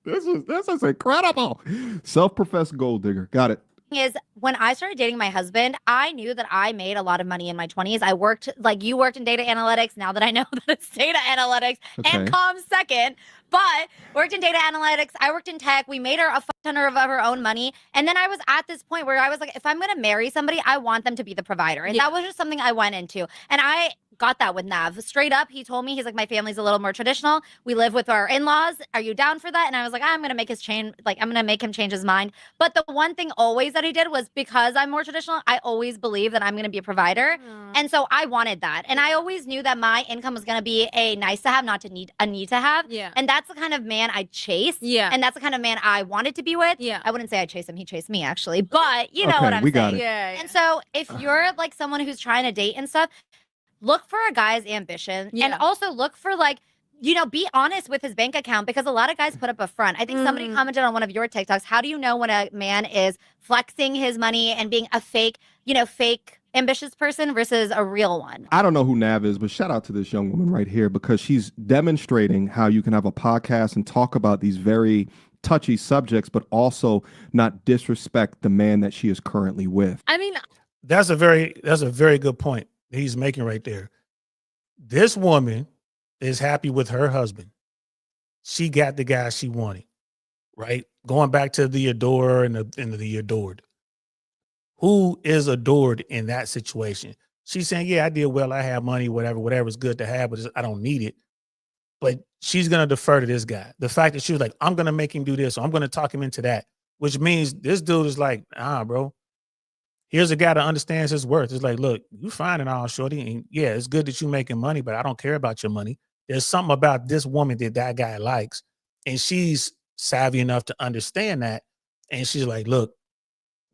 This is incredible. Self-professed gold digger. Got it. is when I started dating my husband, I knew that I made a lot of money in my 20s. I worked like you worked in data analytics. Now that I know that it's data analytics and Okay. comms second, but worked in data analytics. I worked in tech. We made her a ton of our own money. And then I was at this point where I was like, if I'm going to marry somebody, I want them to be the provider. And Yeah. that was just something I went into. And I got that with Nav. Straight up, he told me, he's like, my family's a little more traditional. We live with our in-laws. Are you down for that? And I was like, I'm gonna make his change, like I'm gonna make him change his mind. But the one thing always that he did was because I'm more traditional, I always believe that I'm gonna be a provider. And so I wanted that. And I always knew that my income was gonna be a nice to have, not to need a need to have. Yeah. And that's the kind of man I chase. Yeah. And that's the kind of man I wanted to be with. Yeah. I wouldn't say I chase him, he chased me actually. But you know Okay, what I'm we got saying. it. Yeah. And so if you're like someone who's trying to date and stuff, look for a guy's ambition and Yeah. also look for like, you know, be honest with his bank account because a lot of guys put up a front. I think somebody commented on one of your TikToks. How do you know when a man is flexing his money and being a fake, you know, fake ambitious person versus a real one? I don't know who Nav is, but shout out to this young woman right here because she's demonstrating how you can have a podcast and talk about these very touchy subjects, but also not disrespect the man that she is currently with. I mean, That's a very good point that he's making right there. This woman is happy with her husband. She got the guy she wanted, right? Going back to the adorer and the adored. Who is adored in that situation? She's saying, yeah, I did well. I have money, whatever's good to have, but I don't need it. But she's going to defer to this guy. The fact that she was like, I'm going to make him do this, or I'm going to talk him into that, which means this dude is like, bro, here's a guy that understands his worth. It's like, look, you fine and all, shorty. And yeah, it's good that you're making money, but I don't care about your money. There's something about this woman that guy likes. And she's savvy enough to understand that. And she's like, look,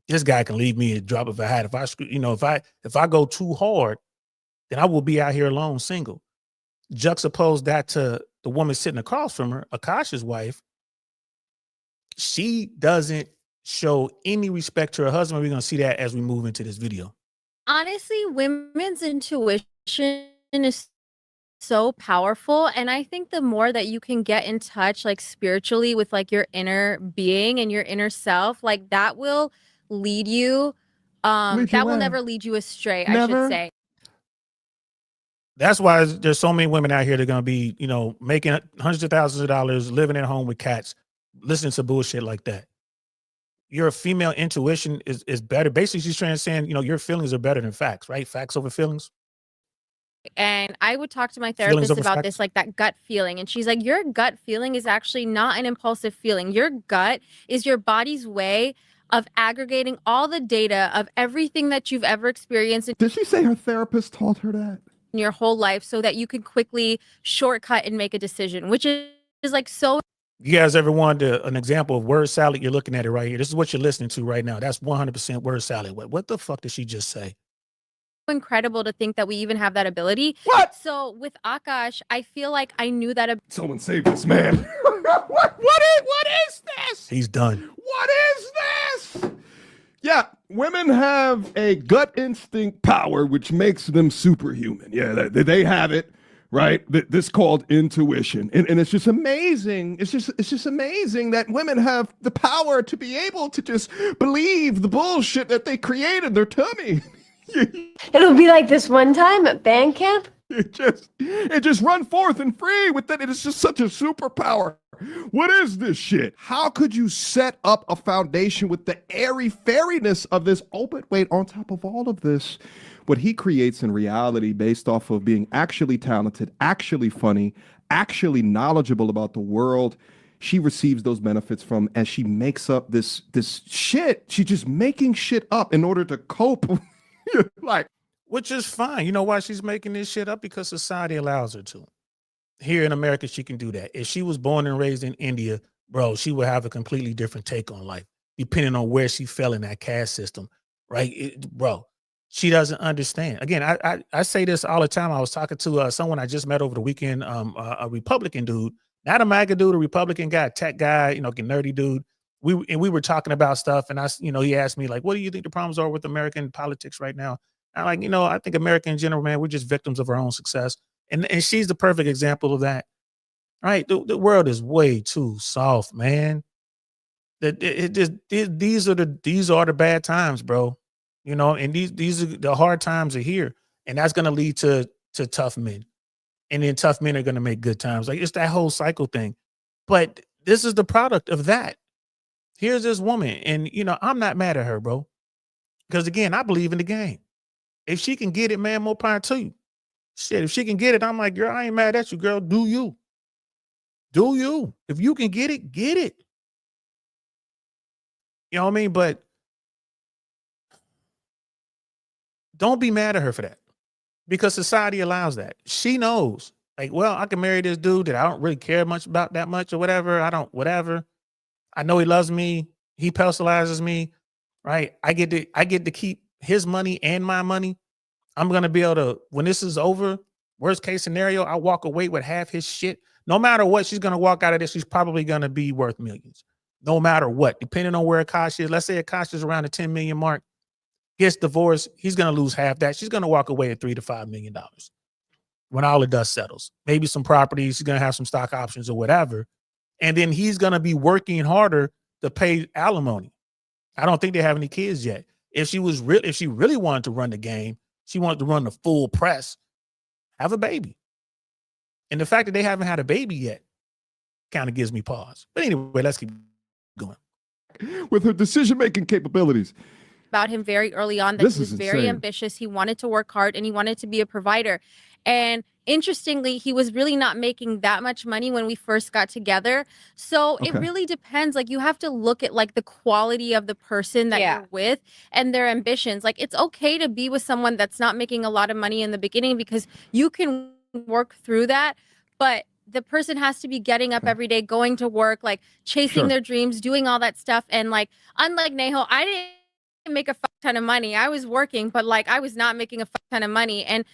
this guy can leave me a drop of a hat. If I go too hard, then I will be out here alone, single. Juxtapose that to the woman sitting across from her, Akaash's wife. She doesn't show any respect to her husband. We're going to see that as we move into this video. honestly, women's intuition is so powerful. And I think the more that you can get in touch, like spiritually with like your inner being and your inner self, like that will lead you. Lead you That will where? never lead you astray, I Never? should say. That's why there's so many women out here that are going to be, making hundreds of thousands of dollars, living at home with cats, listening to bullshit like that. Your female intuition is better. Basically, she's trying to say, your feelings are better than facts, right? Facts over feelings. And I would talk to my Feelings therapist over about facts? this, like that gut feeling. And she's like, your gut feeling is actually not an impulsive feeling. Your gut is your body's way of aggregating all the data of everything that you've ever experienced Did she say her therapist told her that? in your whole life so that you can quickly shortcut and make a decision, which is like so You guys ever wanted an example of word salad? You're looking at it right here. This is what you're listening to right now. That's 100% word salad. What the fuck did she just say? incredible to think that we even have that ability. What? So with Akaash, I feel like I knew that Someone save this man. what is this? He's done. What is this? Yeah, women have a gut instinct power which makes them superhuman. Yeah, they have it, right? This called intuition. And it's just amazing. It's just amazing that women have the power to be able to just believe the bullshit that they created their tummy. It'll be like this one time at band camp. It just run forth and free with that. It is just such a superpower. What is this shit? How could you set up a foundation with the airy fairiness of this? Oh, but wait, on top of all of this, what he creates in reality based off of being actually talented, actually funny, actually knowledgeable about the world, she receives those benefits from as she makes up this shit. She's just making shit up in order to cope. Like, Which is fine. You know why she's making this shit up? Because society allows her to. Here in America, she can do that. If she was born and raised in India, bro, she would have a completely different take on life, depending on where she fell in that caste system, right? Bro, she doesn't understand. Again, I say this all the time. I was talking to someone I just met over the weekend, a Republican dude Not a MAGA dude, a Republican guy, tech guy, nerdy dude. We were talking about stuff, and he asked me like, "What do you think the problems are with American politics right now?" I'm like, I think America in general, man, we're just victims of our own success, and she's the perfect example of that. Right? The world is way too soft, man. These are the bad times, bro. And these are the hard times are here, and that's gonna lead to tough men, and then tough men are gonna make good times. Like it's that whole cycle thing. But this is the product of that. Here's this woman, and I'm not mad at her, bro. Because again, I believe in the game. If she can get it, man, more power to you. Shit, if she can get it, I'm like, girl, I ain't mad at you, girl. Do you? Do you? If you can get it, get it. You know what I mean? But don't be mad at her for that because society allows that. She knows, like, well, I can marry this dude that I don't really care much about that much or whatever. Whatever. I know he loves me. He personalizes me, right? I get to keep his money and my money. I'm going to be able to, when this is over, worst case scenario, I walk away with half his shit. No matter what, she's going to walk out of this. She's probably going to be worth millions. No matter what, depending on where Akaash is. Let's say Akaash is around the 10 million mark, gets divorced. He's going to lose half that. She's going to walk away at $3 to $5 million when all the dust settles. Maybe some properties. She's going to have some stock options or whatever. And then he's going to be working harder to pay alimony. I don't think they have any kids yet. If she really wanted to run the game, she wanted to run the full press, have a baby. And the fact that they haven't had a baby yet kind of gives me pause. But anyway, let's keep going. With her decision-making capabilities. About him very early on that This he was is very insane. ambitious. He wanted to work hard and he wanted to be a provider. And interestingly, he was really not making that much money when we first got together. So it Okay. really depends. Like you have to look at like the quality of the person that Yeah. you're with and their ambitions. Like it's okay to be with someone that's not making a lot of money in the beginning because you can work through that. But the person has to be getting up Okay. every day, going to work, like chasing Sure. their dreams, doing all that stuff. And like, unlike Neho, I didn't make a fuck ton of money. I was working, but like I was not making a fuck ton of money. And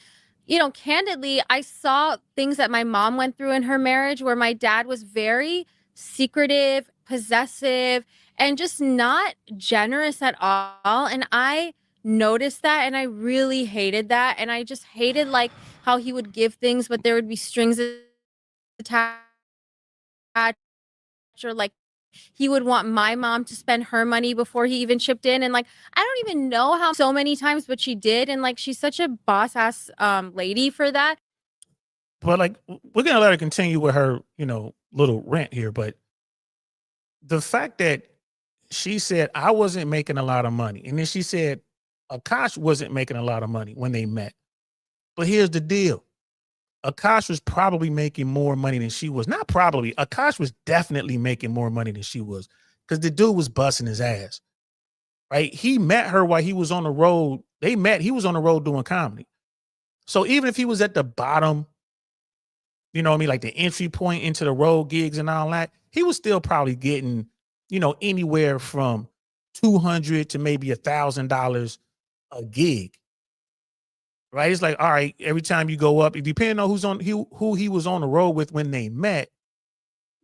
candidly, I saw things that my mom went through in her marriage where my dad was very secretive, possessive, and just not generous at all. And I noticed that and I really hated that. And I just hated like how he would give things, but there would be strings attached or like he would want my mom to spend her money before he even chipped in. And like, I don't even know how so many times, but she did. And like, she's such a boss ass lady for that. But like, we're going to let her continue with her, little rant here. But the fact that she said, I wasn't making a lot of money. And then she said, Akaash wasn't making a lot of money when they met. But here's the deal. Akaash was probably making more money than she was. Not probably. Akaash was definitely making more money than she was because the dude was busting his ass, right? He met her while he was on the road. They met. He was on the road doing comedy. So even if he was at the bottom, you know what I mean, like the entry point into the road gigs and all that, he was still probably getting, anywhere from $200 to maybe $1,000 a gig. Right. It's like, all right, every time you go up, depending on who he was on the road with when they met,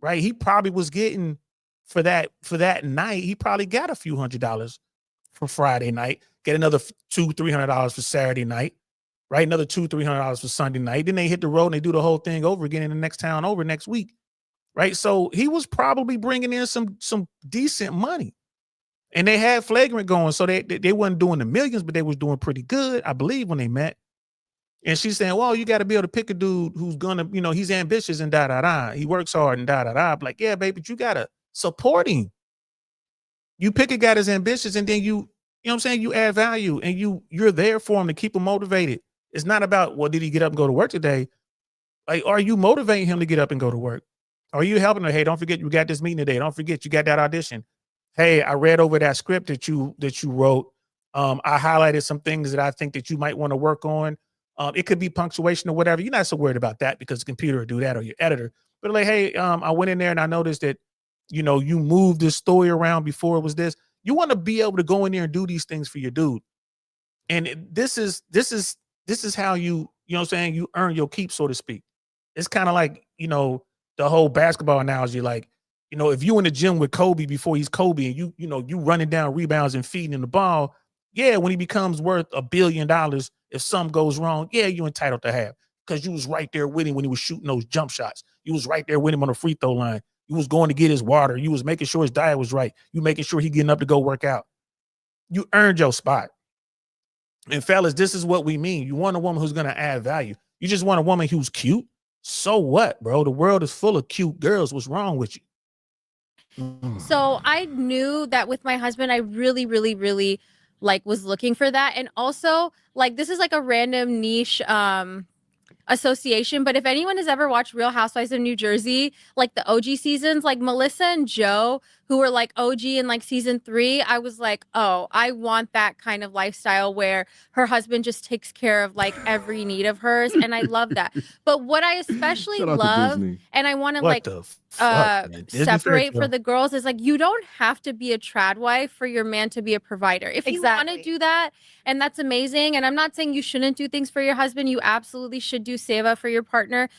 right? He probably was getting for that night, he probably got a few $100s for Friday night, get another $200-$300 for Saturday night, right? Another $200-$300 for Sunday night. Then they hit the road and they do the whole thing over again in the next town over next week. Right. So he was probably bringing in some decent money. And they had Flagrant going, so they wasn't doing the millions, but they was doing pretty good, I believe, when they met. And she's saying, well, you got to be able to pick a dude who's gonna, he's ambitious and da-da-da. He works hard and da-da-da. I'm like, yeah, baby, but you got to support him. You pick a guy that's ambitious and then you know what I'm saying? You add value and you're there for him to keep him motivated. It's not about, well, did he get up and go to work today? Like, are you motivating him to get up and go to work? Are you helping her? Hey, don't forget you got this meeting today. Don't forget you got that audition. Hey, I read over that script that you wrote. I highlighted some things that I think that you might want to work on. It could be punctuation or whatever. You're not so worried about that because the computer will do that or your editor. But like, hey, I went in there and I noticed that, you moved this story around before it was this. You want to be able to go in there and do these things for your dude. And this is how you know what I'm saying, you earn your keep, so to speak. It's kind of like, the whole basketball analogy, like, you know, if you in the gym with Kobe before he's Kobe and you running down rebounds and feeding him the ball, yeah, when he becomes worth $1 billion, if something goes wrong, yeah, you entitled to have because you was right there with him when he was shooting those jump shots. You was right there with him on the free throw line. You was going to get his water. You was making sure his diet was right. You making sure he getting up to go work out. You earned your spot. And fellas, this is what we mean. You want a woman who's going to add value. You just want a woman who's cute. So what, bro? The world is full of cute girls. What's wrong with you? So I knew that with my husband, I really, really, really like was looking for that. And also, like, this is like a random niche association, but if anyone has ever watched Real Housewives of New Jersey, like the OG seasons, like Melissa and Joe, who were like OG in like season 3, I was like, oh, I want that kind of lifestyle where her husband just takes care of like every need of hers, and I love that. But what I especially love, and I want to like separate for the girls, is like, you don't have to be a trad wife for your man to be a provider. If you want to do that, and that's amazing, and I'm not saying you shouldn't do things for your husband, you absolutely should do seva for your partner,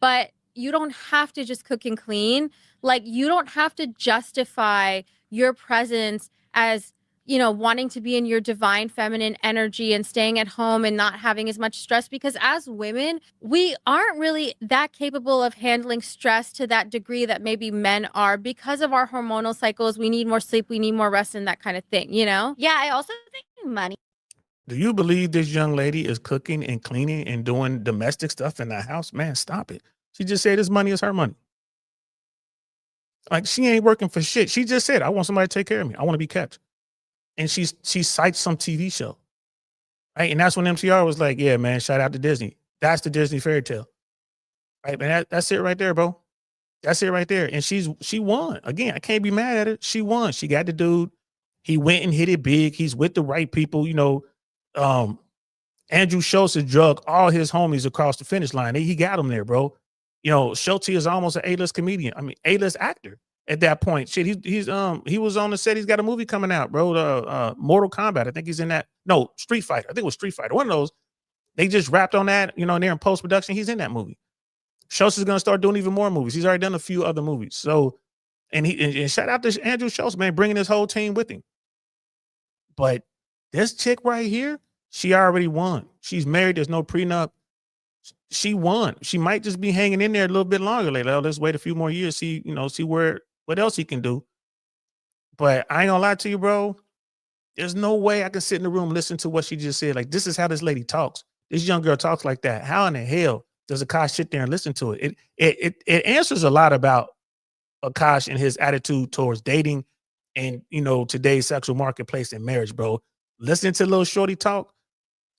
but you don't have to just cook and clean. Like, you don't have to justify your presence as, you know, wanting to be in your divine feminine energy and staying at home and not having as much stress, because as women, we aren't really that capable of handling stress to that degree that maybe men are because of our hormonal cycles. We need more sleep, we need more rest, and that kind of thing, you know? Yeah, I also think money. Do you believe this young lady is cooking and cleaning and doing domestic stuff in the house? Man, stop it. She just said this money is her money. Like, she ain't working for shit. She just said, I want somebody to take care of me. I want to be kept. And she cites some TV show. Right? And that's when MCR was like, yeah, man, shout out to Disney. That's the Disney fairy tale. Right, man, that's it right there, bro. That's it right there. And she won. Again, I can't be mad at her. She won. She got the dude. He went and hit it big. He's with the right people. You know, Andrew Schultz has drug all his homies across the finish line. He got them there, bro. You know, Schultz is almost an A-list comedian. I mean, A-list actor at that point. Shit, he was on the set. He's got a movie coming out, bro. Mortal Kombat. I think he's in that. No, Street Fighter. I think it was Street Fighter. One of those. They just wrapped on that. You know, and they're in post production. He's in that movie. Schultz is gonna start doing even more movies. He's already done a few other movies. So, and shout out to Andrew Schultz, man, bringing his whole team with him. But this chick right here, she already won. She's married. There's no prenup. She won. She might just be hanging in there a little bit longer. Like, oh, let's wait a few more years, see what else he can do. But I ain't gonna lie to you, bro. There's no way I can sit in the room and listen to what she just said. Like, this is how this lady talks. This young girl talks like that. How in the hell does Akaash sit there and listen to it? It answers a lot about Akaash and his attitude towards dating and, you know, today's sexual marketplace and marriage, bro. Listening to little shorty talk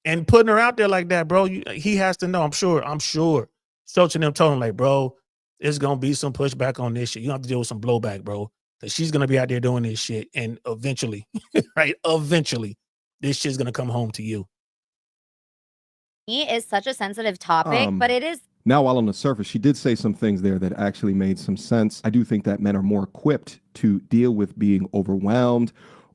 and putting her out there like that, bro. He has to know. I'm sure. Schultz and them told him, like, bro, there's gonna be some pushback on this shit. You have to deal with some blowback, bro. Because she's gonna be out there doing this shit, and eventually, right? Eventually, this shit's gonna come home to you. Is such a sensitive topic, but it is. Now, while on the surface, she did say some things there that actually made some sense. I do think that men are more equipped to deal with being overwhelmed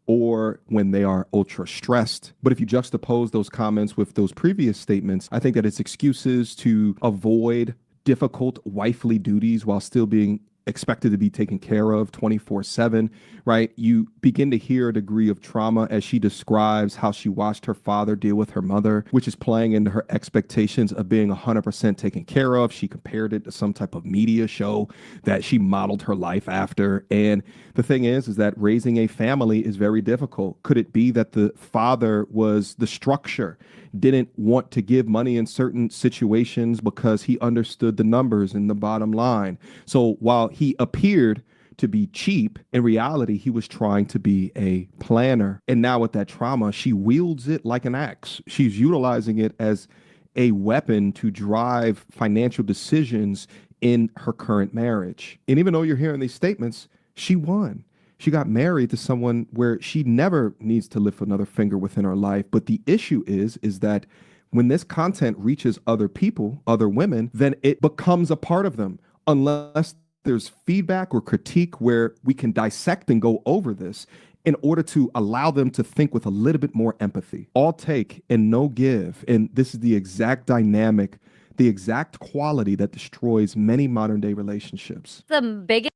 or when they are ultra stressed. But if you juxtapose those comments with those previous statements, I think that it's excuses to avoid difficult wifely duties while still being expected to be taken care of 24/7, right? You begin to hear a degree of trauma as she describes how she watched her father deal with her mother, which is playing into her expectations of being 100% taken care of. She compared it to some type of media show that she modeled her life after. And the thing is that raising a family is very difficult. Could it be that the father was the structure, didn't want to give money in certain situations because he understood the numbers and the bottom line? So while he appeared to be cheap, in reality, he was trying to be a planner. And now with that trauma, she wields it like an axe. She's utilizing it as a weapon to drive financial decisions in her current marriage. And even though you're hearing these statements, she won. She got married to someone where she never needs to lift another finger within her life. But the issue is that when this content reaches other people, other women, then it becomes a part of them. Unless there's feedback or critique where we can dissect and go over this in order to allow them to think with a little bit more empathy. All take and no give. And this is the exact dynamic the exact quality that destroys many modern day relationships. The biggest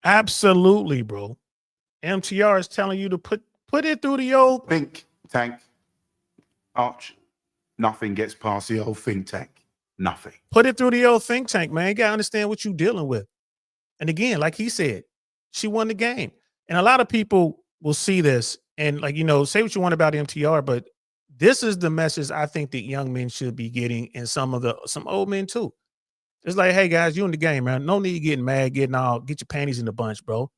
Absolutely, bro. MTR is telling you to put it through the old Think tank. Arch. Nothing gets past the old think tank. Nothing. put it through the old think tank, man. You gotta understand what you're dealing with. And again, like he said, she won the game. And a lot of people will see this and, like, say what you want about MTR, but this is the message I think that young men should be getting, and some old men too. It's like, hey guys, you in the game, man. No need getting mad, get your panties in the bunch, bro.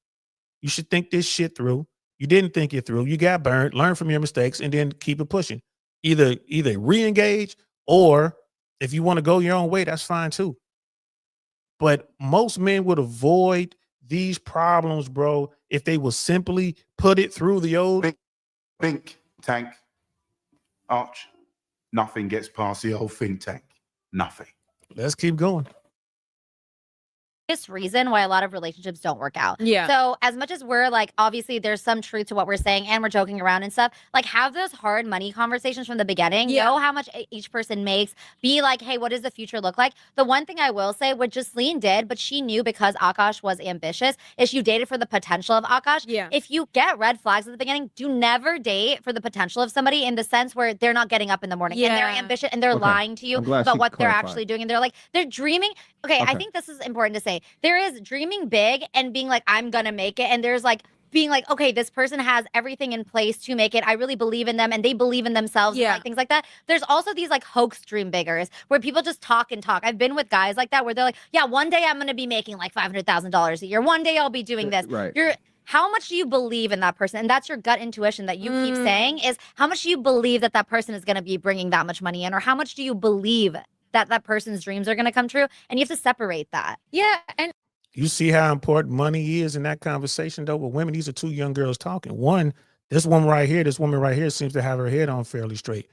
You should think this shit through. You didn't think it through. You got burned. Learn from your mistakes and then keep it pushing. Either re-engage, or if you want to go your own way, that's fine too. But most men would avoid these problems, bro, if they will simply put it through the old think tank. Arch. Nothing gets past the old think tank. Nothing. Let's keep going. reason why a lot of relationships don't work out. Yeah. So as much as we're like, obviously there's some truth to what we're saying and we're joking around and stuff, like have those hard money conversations from the beginning. Yeah. Know how much each person makes. Be like, hey, what does the future look like? The one thing I will say, what Jasleen did, but she knew because Akaash was ambitious, is you dated for the potential of Akaash. Yeah. If you get red flags at the beginning, do never date for the potential of somebody in the sense where they're not getting up in the morning and they're Yeah. ambitious and they're Okay. lying to you I'm glad about she what they're clarified. actually doing. And they're like, they're dreaming. Okay, I Okay. think this is important to say. There is dreaming big and being like, I'm gonna make it. And there's like being like, okay, this person has everything in place to make it. I really believe in them and they believe in themselves. Yeah. And like things like that. There's also these like hoax dream biggers where people just talk and talk. I've been with guys like that where they're like, yeah, one day I'm gonna be making like $500,000 a year. One day I'll be doing this. Right. How much do you believe in that person? And that's your gut intuition that you keep saying is how much do you believe that that person is going to be bringing that much money in, or how much do you believe that that person's dreams are going to come true? And you have to separate that. Yeah. And You see how important money is in that conversation, though, with women. These are two young girls talking. This woman right here seems to have her head on fairly straight.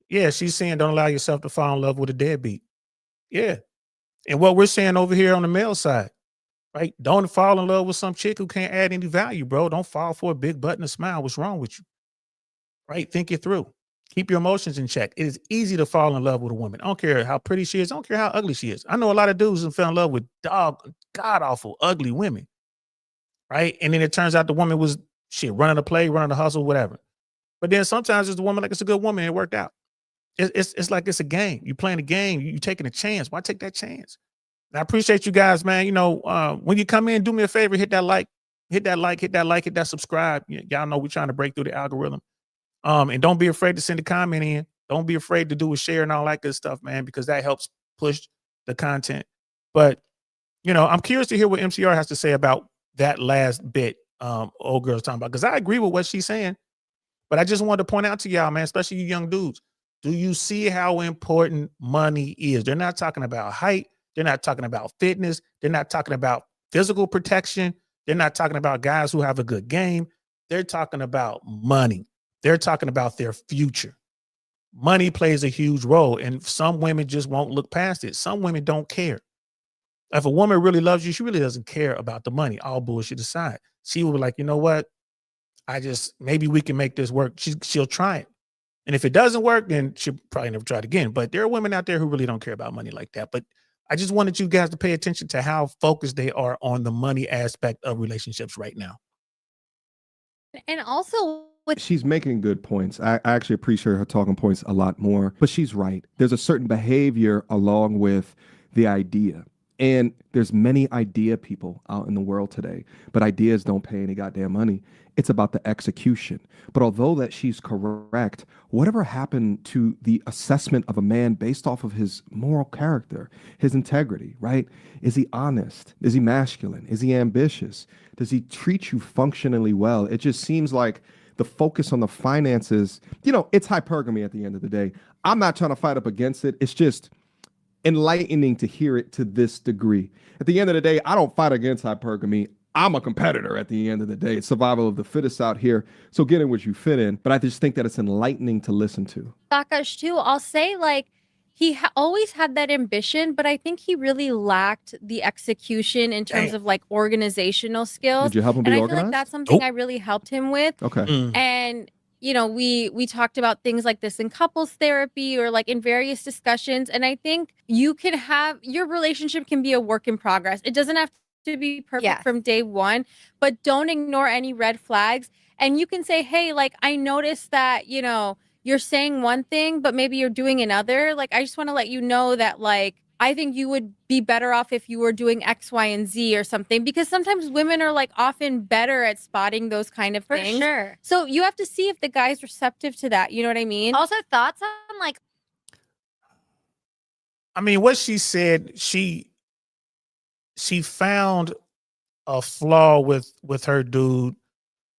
Yeah, she's saying don't allow yourself to fall in love with a deadbeat. Yeah. And what we're saying over here on the male side, right? Don't fall in love with some chick who can't add any value, bro. Don't fall for a big butt and a smile. What's wrong with you? Right? Think it through. Keep your emotions in check. It is easy to fall in love with a woman. I don't care how pretty she is. I don't care how ugly she is. I know a lot of dudes who fell in love with god-awful, ugly women. Right? And then it turns out the woman was running the play, running the hustle, whatever. But then sometimes it's the woman like it's a good woman. It worked out. It's like it's a game. You playing a game. You taking a chance. Why take that chance? And I appreciate you guys, man. When you come in, do me a favor, hit that subscribe. Y'all know we're trying to break through the algorithm. And don't be afraid to send a comment in. Don't be afraid to do a share and all that good stuff, man, because that helps push the content. But, I'm curious to hear what MCR has to say about that last bit old girl's talking about, because I agree with what she's saying. But I just wanted to point out to y'all, man, especially you young dudes, do you see how important money is? They're not talking about height. They're not talking about fitness. They're not talking about physical protection. They're not talking about guys who have a good game. They're talking about money. They're talking about their future. Money plays a huge role, and some women just won't look past it. Some women don't care. If a woman really loves you, she really doesn't care about the money. All bullshit aside. She will be like, you know what? Maybe we can make this work. She'll try it. And if it doesn't work, then she'll probably never try it again. But there are women out there who really don't care about money like that. But I just wanted you guys to pay attention to how focused they are on the money aspect of relationships right now. and also She's making good points. I actually appreciate her talking points a lot more, but she's right. There's a certain behavior along with the idea. And there's many idea people out in the world today, but ideas don't pay any goddamn money. It's about the execution. But although that she's correct, whatever happened to the assessment of a man based off of his moral character, his integrity, right? Is he honest? Is he masculine? Is he ambitious? Does he treat you functionally well? It just seems like the focus on the finances, it's hypergamy at the end of the day. I'm not trying to fight up against it. It's just enlightening to hear it to this degree. At the end of the day, I don't fight against hypergamy. I'm a competitor at the end of the day. It's survival of the fittest out here. So get in what you fit in. But I just think that it's enlightening to listen to. Akaash too, I'll say like he always had that ambition, but I think he really lacked the execution in terms of like organizational skills. Did you help him be and I feel organized? like that's something Nope. I really helped him with. Okay. And you know, we talked about things like this in couples therapy or like in various discussions. And I think you can have your relationship can be a work in progress. It doesn't have to be perfect Yes. from day one, but don't ignore any red flags. And you can say, hey, like, I noticed that, you know, you're saying one thing, but maybe you're doing another. Like, I just want to let you know that, like, I think you would be better off if you were doing X, Y, and Z or something, because sometimes women are like often better at spotting those kind of For things. sure. So you have to see if the guy's receptive to that. You know what I mean? Also, thoughts on like, I mean, what she said, she found a flaw with her dude,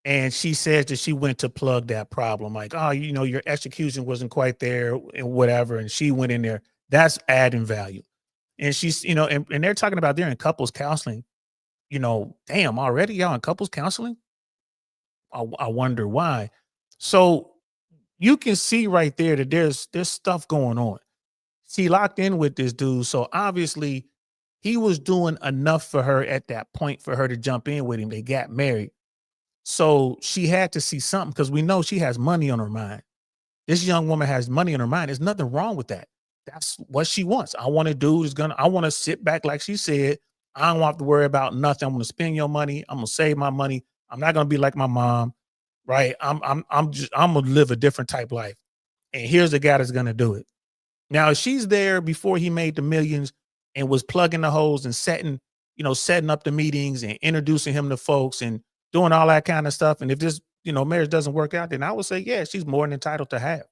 and she says that she went to plug that problem. Like, oh, you know, your execution wasn't quite there and whatever. And she went in there. That's adding value. And she's, you know, and they're talking about they're in couples counseling. You know, damn, already y'all in couples counseling? I wonder why. So you can see right there that there's stuff going on. She locked in with this dude, so obviously he was doing enough for her at that point for her to jump in with him. They got married. So she had to see something because we know she has money on her mind. This young woman has money on her mind. There's nothing wrong with that. That's what she wants. I want a dude who's I want to sit back, like she said. I don't have to worry about nothing. I'm gonna spend your money. I'm gonna save my money. I'm not gonna be like my mom, right? I'm gonna live a different type life. And here's the guy that's gonna do it. Now, if she's there before he made the millions and was plugging the holes and setting up the meetings and introducing him to folks and doing all that kind of stuff. And if this, marriage doesn't work out, then I would say, yeah, she's more than entitled to have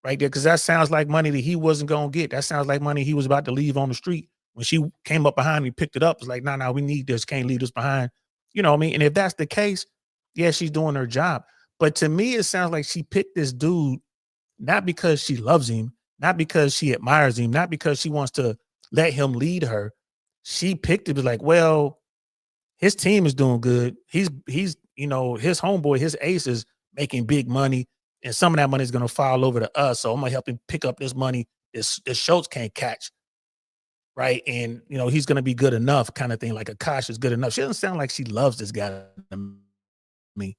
right there. Cause that sounds like money that he wasn't going to get. That sounds like money he was about to leave on the street. When she came up behind him, he picked it up. It's like, no, we need this. Can't leave this behind. You know what I mean? And if that's the case, yeah, she's doing her job. But to me, it sounds like she picked this dude not because she loves him, not because she admires him, not because she wants to let him lead her. She picked it like, well, his team is doing good. He's his homeboy, his ace is making big money, and some of that money is going to fall over to us. So I'm gonna help him pick up this money this Schultz can't catch, right? And he's going to be good enough, kind of thing. Like Akaash is good enough. She doesn't sound like she loves this guy to me.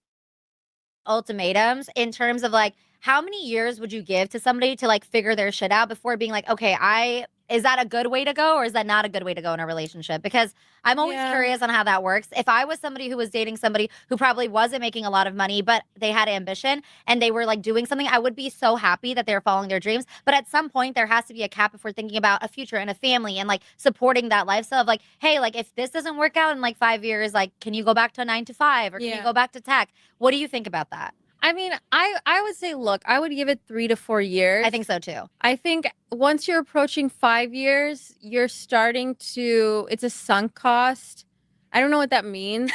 ultimatums in terms of like how many years would you give to somebody to like figure their shit out before being like, okay, is that a good way to go or is that not a good way to go in a relationship? Because I'm always curious on how that works. If I was somebody who was dating somebody who probably wasn't making a lot of money, but they had ambition and they were like doing something, I would be so happy that they're following their dreams. But at some point there has to be a cap if we're thinking about a future and a family and like supporting that lifestyle of like, hey, like if this doesn't work out in like 5 years, like can you go back to a 9 to 5 or can you go back to tech? What do you think about that? I mean, I would say, look, I would give it 3 to 4 years. I think so too. I think once you're approaching 5 years, you're starting to, it's a sunk cost. I don't know what that means.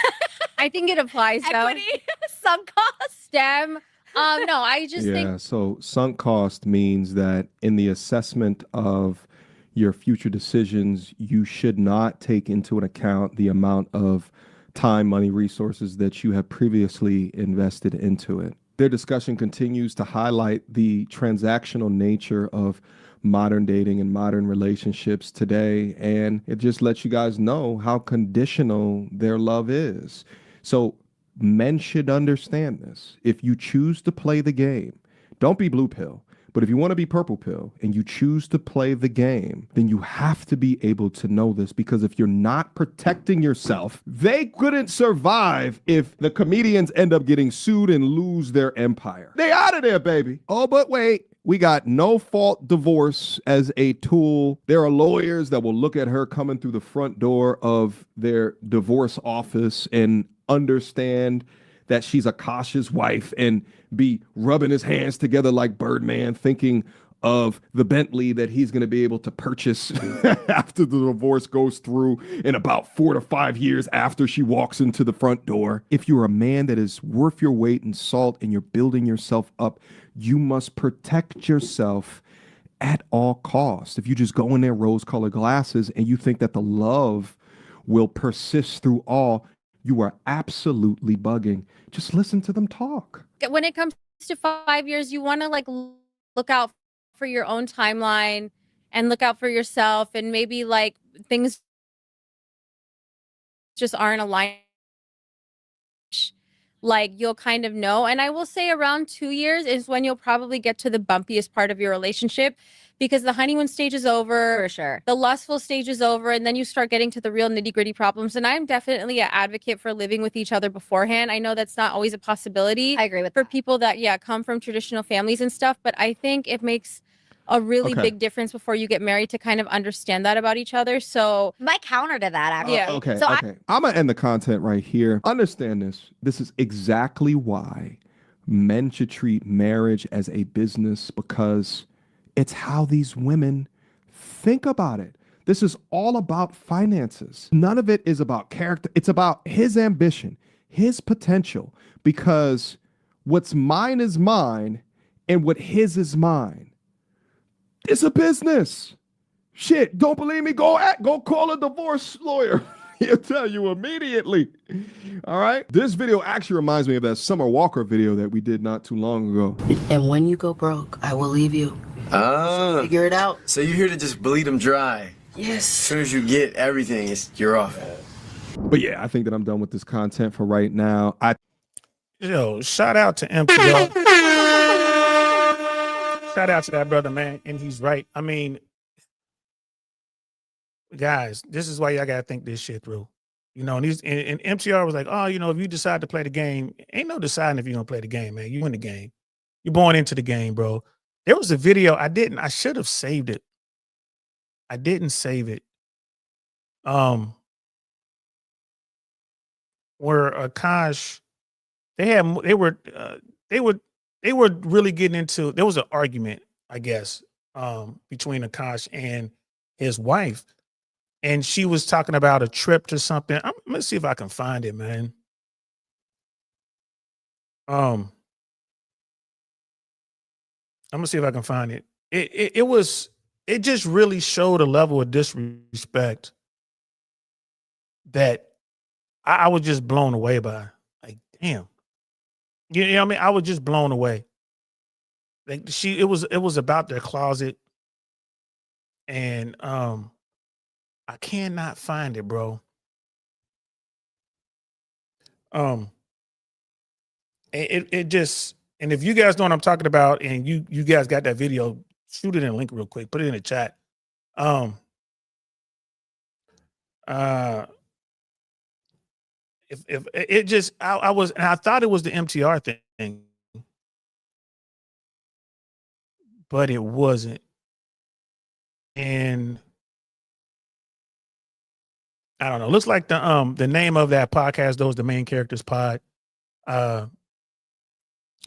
I think it applies though. Equity, sunk cost. STEM. No, I just think. Yeah, so sunk cost means that in the assessment of your future decisions, you should not take into account the amount of time, money, resources that you have previously invested into it. Their discussion continues to highlight the transactional nature of modern dating and modern relationships today, and it just lets you guys know how conditional their love is. So men should understand this. If you choose to play the game, don't be blue pill. But if you want to be purple pill and you choose to play the game, then you have to be able to know this, because if you're not protecting yourself, they couldn't survive if the comedians end up getting sued and lose their empire. They out of there, baby. Oh, but wait. We got no fault divorce as a tool. There are lawyers that will look at her coming through the front door of their divorce office and understand that she's Akaash's wife and be rubbing his hands together like Birdman, thinking of the Bentley that he's going to be able to purchase after the divorce goes through in about 4 to 5 years after she walks into the front door. If you're a man that is worth your weight in salt and you're building yourself up, you must protect yourself at all costs. If you just go in there rose-colored glasses and you think that the love will persist through all, you are absolutely bugging. Just listen to them talk. When it comes to 5 years, you want to like look out for your own timeline and look out for yourself, and maybe like things just aren't aligned. like you'll kind of know. And I will say around 2 years is when you'll probably get to the bumpiest part of your relationship, because the honeymoon stage is over. For sure. The lustful stage is over, and then you start getting to the real nitty-gritty problems. And I'm definitely an advocate for living with each other beforehand. I know that's not always a possibility I agree with for that. people that come from traditional families and stuff, but I think it makes a really Okay. big difference before you get married to kind of understand that about each other. So My counter to that, actually. Yeah. Okay. So Okay. I'm gonna end the content right here. Understand this. This is exactly why men should treat marriage as a business, because it's how these women think about it. This is all about finances. None of it is about character. It's about his ambition, his potential, because what's mine is mine and what his is mine. It's a business. Shit, don't believe me? Go call a divorce lawyer. He'll tell you immediately. All right. This video actually reminds me of that Summer Walker video that we did not too long ago. And when you go broke, I will leave you. Figure it out. So you're here to just bleed them dry. As Yes. soon as you get everything, you're off. But yeah, I think that I'm done with this content for right now. Yo, shout out to MPO. Shout out to that brother, man. And he's right. I mean, guys, this is why y'all gotta think this shit through. You know, and MCR was like, oh, you know, if you decide to play the game, ain't no deciding if you're gonna play the game, man. You in the game. You're born into the game, bro. There was a video I should have saved it. I didn't save it. Where Akaash, they were really getting into, there was an argument, I guess, between Akaash and his wife. And she was talking about a trip to something. Let's see if I can find it, man. I'm gonna see if I can find it. It just really showed a level of disrespect that I was just blown away by. Like, damn. You know what I mean? I was just blown away. Like it was about their closet. And I cannot find it, bro. It just, and if you guys know what I'm talking about and you guys got that video, shoot it in a link real quick, put it in the chat. If it just, I thought it was the MTR thing, but it wasn't. And I don't know. Looks like the name of that podcast, though, is The Main Characters Pod.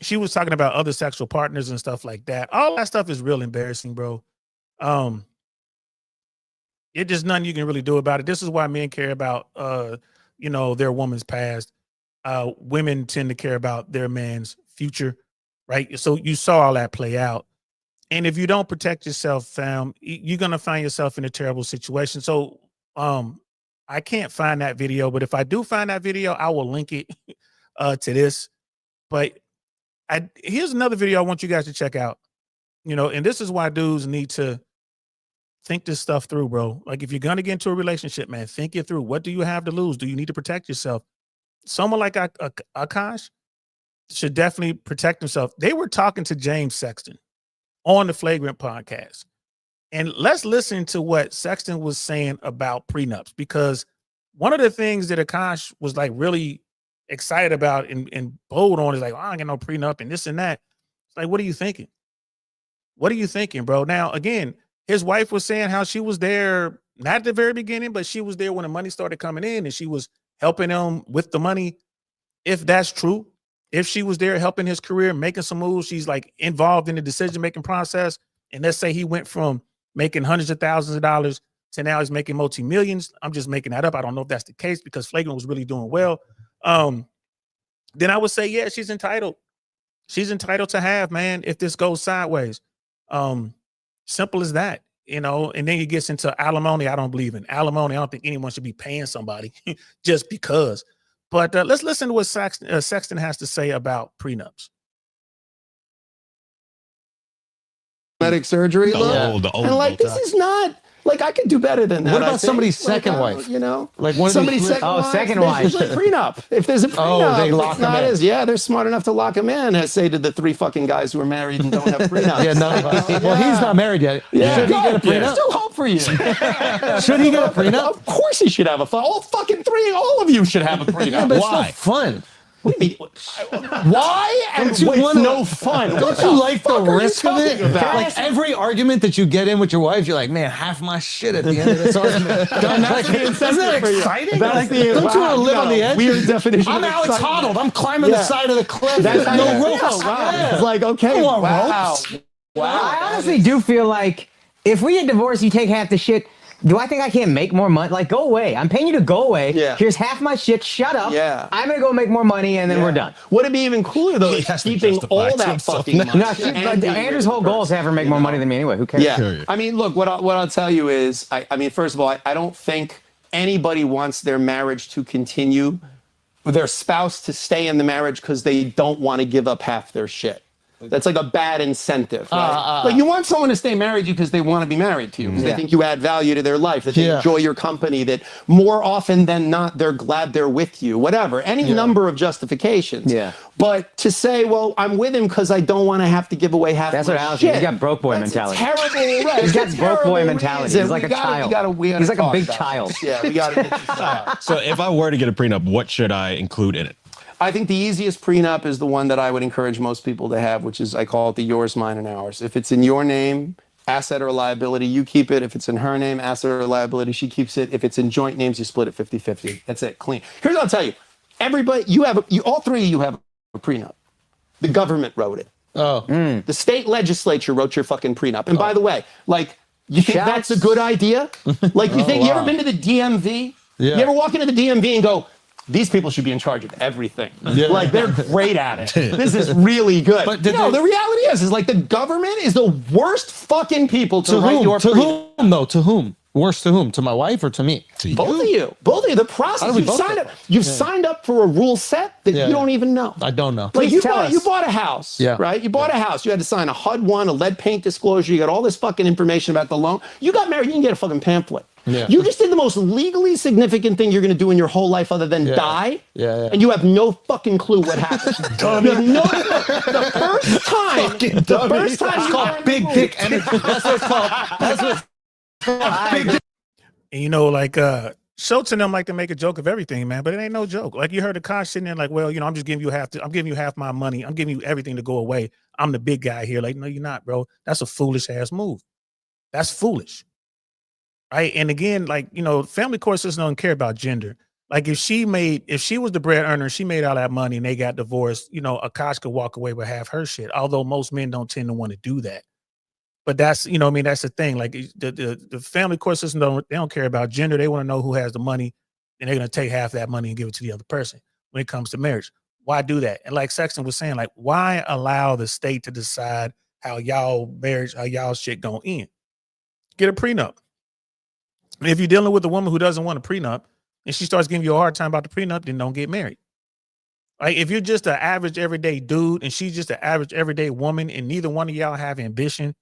She was talking about other sexual partners and stuff like that. All that stuff is real embarrassing, bro. It just nothing you can really do about it. This is why men care about their woman's past. Women tend to care about their man's future, right? So you saw all that play out. And if you don't protect yourself, fam, you're gonna find yourself in a terrible situation. So I can't find that video, but if I do find that video, I will link it to this. But here's another video I want you guys to check out. And this is why dudes need to think this stuff through, bro. Like, if you're gonna get into a relationship, man, think it through. What do you have to lose? Do you need to protect yourself? Someone like Akaash should definitely protect himself. They were talking to James Sexton on the Flagrant podcast. And let's listen to what Sexton was saying about prenups, because one of the things that Akaash was like really excited about and bold on is like, oh, I ain't got no prenup and this and that. It's like, what are you thinking? What are you thinking, bro? Now, again, his wife was saying how she was there, not at the very beginning, but she was there when the money started coming in and she was helping him with the money. If that's true, if she was there helping his career, making some moves, she's like involved in the decision-making process. And let's say he went from making hundreds of thousands of dollars to now he's making multi-millions. I'm just making that up. I don't know if that's the case because Flagrant was really doing well. Then I would say, yeah, she's entitled. She's entitled to have, man, if this goes sideways. Simple as that, and then he gets into alimony. I don't believe in alimony. I don't think anyone should be paying somebody just because. But let's listen to what Sexton has to say about prenups. Surgery. Look, The old and like, this is not Like I could do better than that. What I about think. somebody's second Like, wife? You know, Like one of somebody's these- second Oh, wife. second There's wife. usually a prenup. If there's a prenup, they lock it's not them in. as they're smart enough to lock him in, as say to the 3 fucking guys who are married and don't have prenups. Yeah, none of us. Well, he's not married yet. Yeah. Should he get a There's prenup? still hope for you. Should he get a prenup? Of course he should have a fun. All fucking 3, all of you should have a prenup. Yeah, but it's Why? not fun. What do you mean? Why? And Don't you it's wanna- no fun. Don't What you like the fuck are you risk of it? talking about? Like every argument that you get in with your wife, you're like, man, half my shit at the end of this argument. That's the Isn't that incentive for you. exciting? That's Like, the- don't you want to live on the edge? Weird definition. I'm of Alex excitement. Honnold. I'm climbing the side of the cliff. That's There's how no you ropes. feel. Wow. Yeah. It's like, okay, I want wow. ropes. I honestly do feel like if we get divorced, you take half the shit. Do I think I can't make more money? Like, go away. I'm paying you to go away. Yeah. Here's half my shit. Shut up. Yeah. I'm going to go make more money and then we're done. Would it be even cooler though? If keeping all that fucking money. No, Andrew's whole goal is to have her make more money than me anyway. Who cares? Yeah. I mean, look, what I'll tell you is, I mean, first of all, I don't think anybody wants their marriage to continue, their spouse to stay in the marriage because they don't want to give up half their shit. That's like a bad incentive. Right? Like you want someone to stay married to you because they want to be married to you. Because they think you add value to their life. That they enjoy your company. That more often than not, they're glad they're with you. Whatever. Any number of justifications. Yeah. But to say, well, I'm with him because I don't want to have to give away half That's my what Alex shit. He's got broke boy That's mentality. Terrible. Right. He's got It's a broke boy terrible mentality. reason. He's like a child. He's like a big child. Yeah, we got to. So if I were to get a prenup, what should I include in it? I think the easiest prenup is the one that I would encourage most people to have, which is I call it the yours, mine, and ours. If it's in your name, asset or liability, you keep it. If it's in her name, asset or liability, she keeps it. If it's in joint names, you split it 50-50. That's it, clean. Here's what I'll tell you. Everybody, all 3 of you have a prenup. The government wrote it. Oh. The state legislature wrote your fucking prenup. And by the way, like, you think that's a good idea? Like, you think, you ever been to the DMV? Yeah. You ever walk into the DMV and go, these people should be in charge of everything. Yeah. Like, they're great at it. This is really good. But The reality is like the government is the worst fucking people to write your To prenup. whom, though? To whom? Worse to whom? To my wife or to me? Both of you. The process. You've signed up for a rule set that you don't even know. I don't know. Like you bought a house, Yeah. right? You bought a house. You had to sign a HUD-1, a lead paint disclosure. You got all this fucking information about the loan. You got married. You can get a fucking pamphlet. Yeah. You just did the most legally significant thing you're going to do in your whole life other than die. Yeah. And you have no fucking clue what happened. You have no the first time. The first time It's called big dick energy. That's what it's called. That's what it's called. Big dick. And you know, like Schultz and them like to make a joke of everything, man, but it ain't no joke. Like you heard Akaash sitting there like, well, you know, I'm giving you half my money. I'm giving you everything to go away. I'm the big guy here. Like, no, you're not, bro. That's a foolish ass move. That's foolish. Right. And again, like, you know, family court system don't care about gender. Like if she was the bread earner, she made all that money and they got divorced, you know, Akaash could walk away with half her shit. Although most men don't tend to want to do that. But that's, you know, I mean, that's the thing. Like the family court system don't care about gender. They want to know who has the money, and they're going to take half that money and give it to the other person. When it comes to marriage, why do that? And like Sexton was saying, like, why allow the state to decide how y'all shit gonna end? Get a prenup. And if you're dealing with a woman who doesn't want a prenup, and she starts giving you a hard time about the prenup, then don't get married. Like if you're just an average everyday dude, and she's just an average everyday woman, and neither one of y'all have ambition,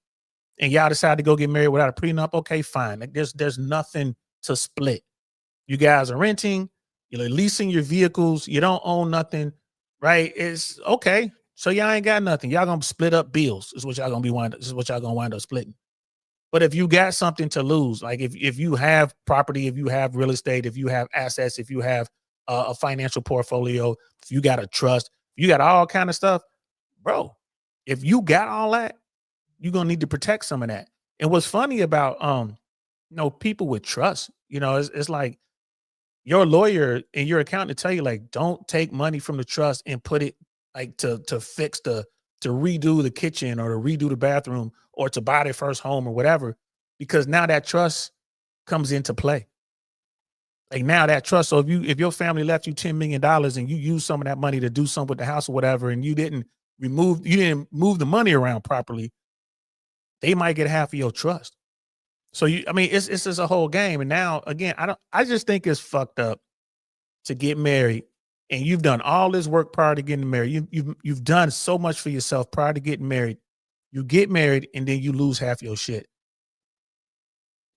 and y'all decide to go get married without a prenup, okay, fine. Like there's nothing to split. You guys are renting, you're leasing your vehicles, you don't own nothing, right? It's okay. So y'all ain't got nothing. Y'all gonna split up bills. This is what y'all gonna wind up splitting. But if you got something to lose, like if you have property, if you have real estate, if you have assets, if you have a financial portfolio, if you got a trust, you got all kind of stuff, bro. If you got all that, you're gonna need to protect some of that. And what's funny about you know, people with trust, you know, it's like your lawyer and your accountant tell you, like, don't take money from the trust and put it like to fix to redo the kitchen or to redo the bathroom or to buy their first home or whatever, because now that trust comes into play. Like now that trust. So if your family left you $10 million and you use some of that money to do something with the house or whatever, and you didn't move the money around properly, they might get half of your trust. So it's just a whole game. And now again, I just think it's fucked up to get married and you've done all this work prior to getting married. You've done so much for yourself prior to getting married. You get married and then you lose half your shit.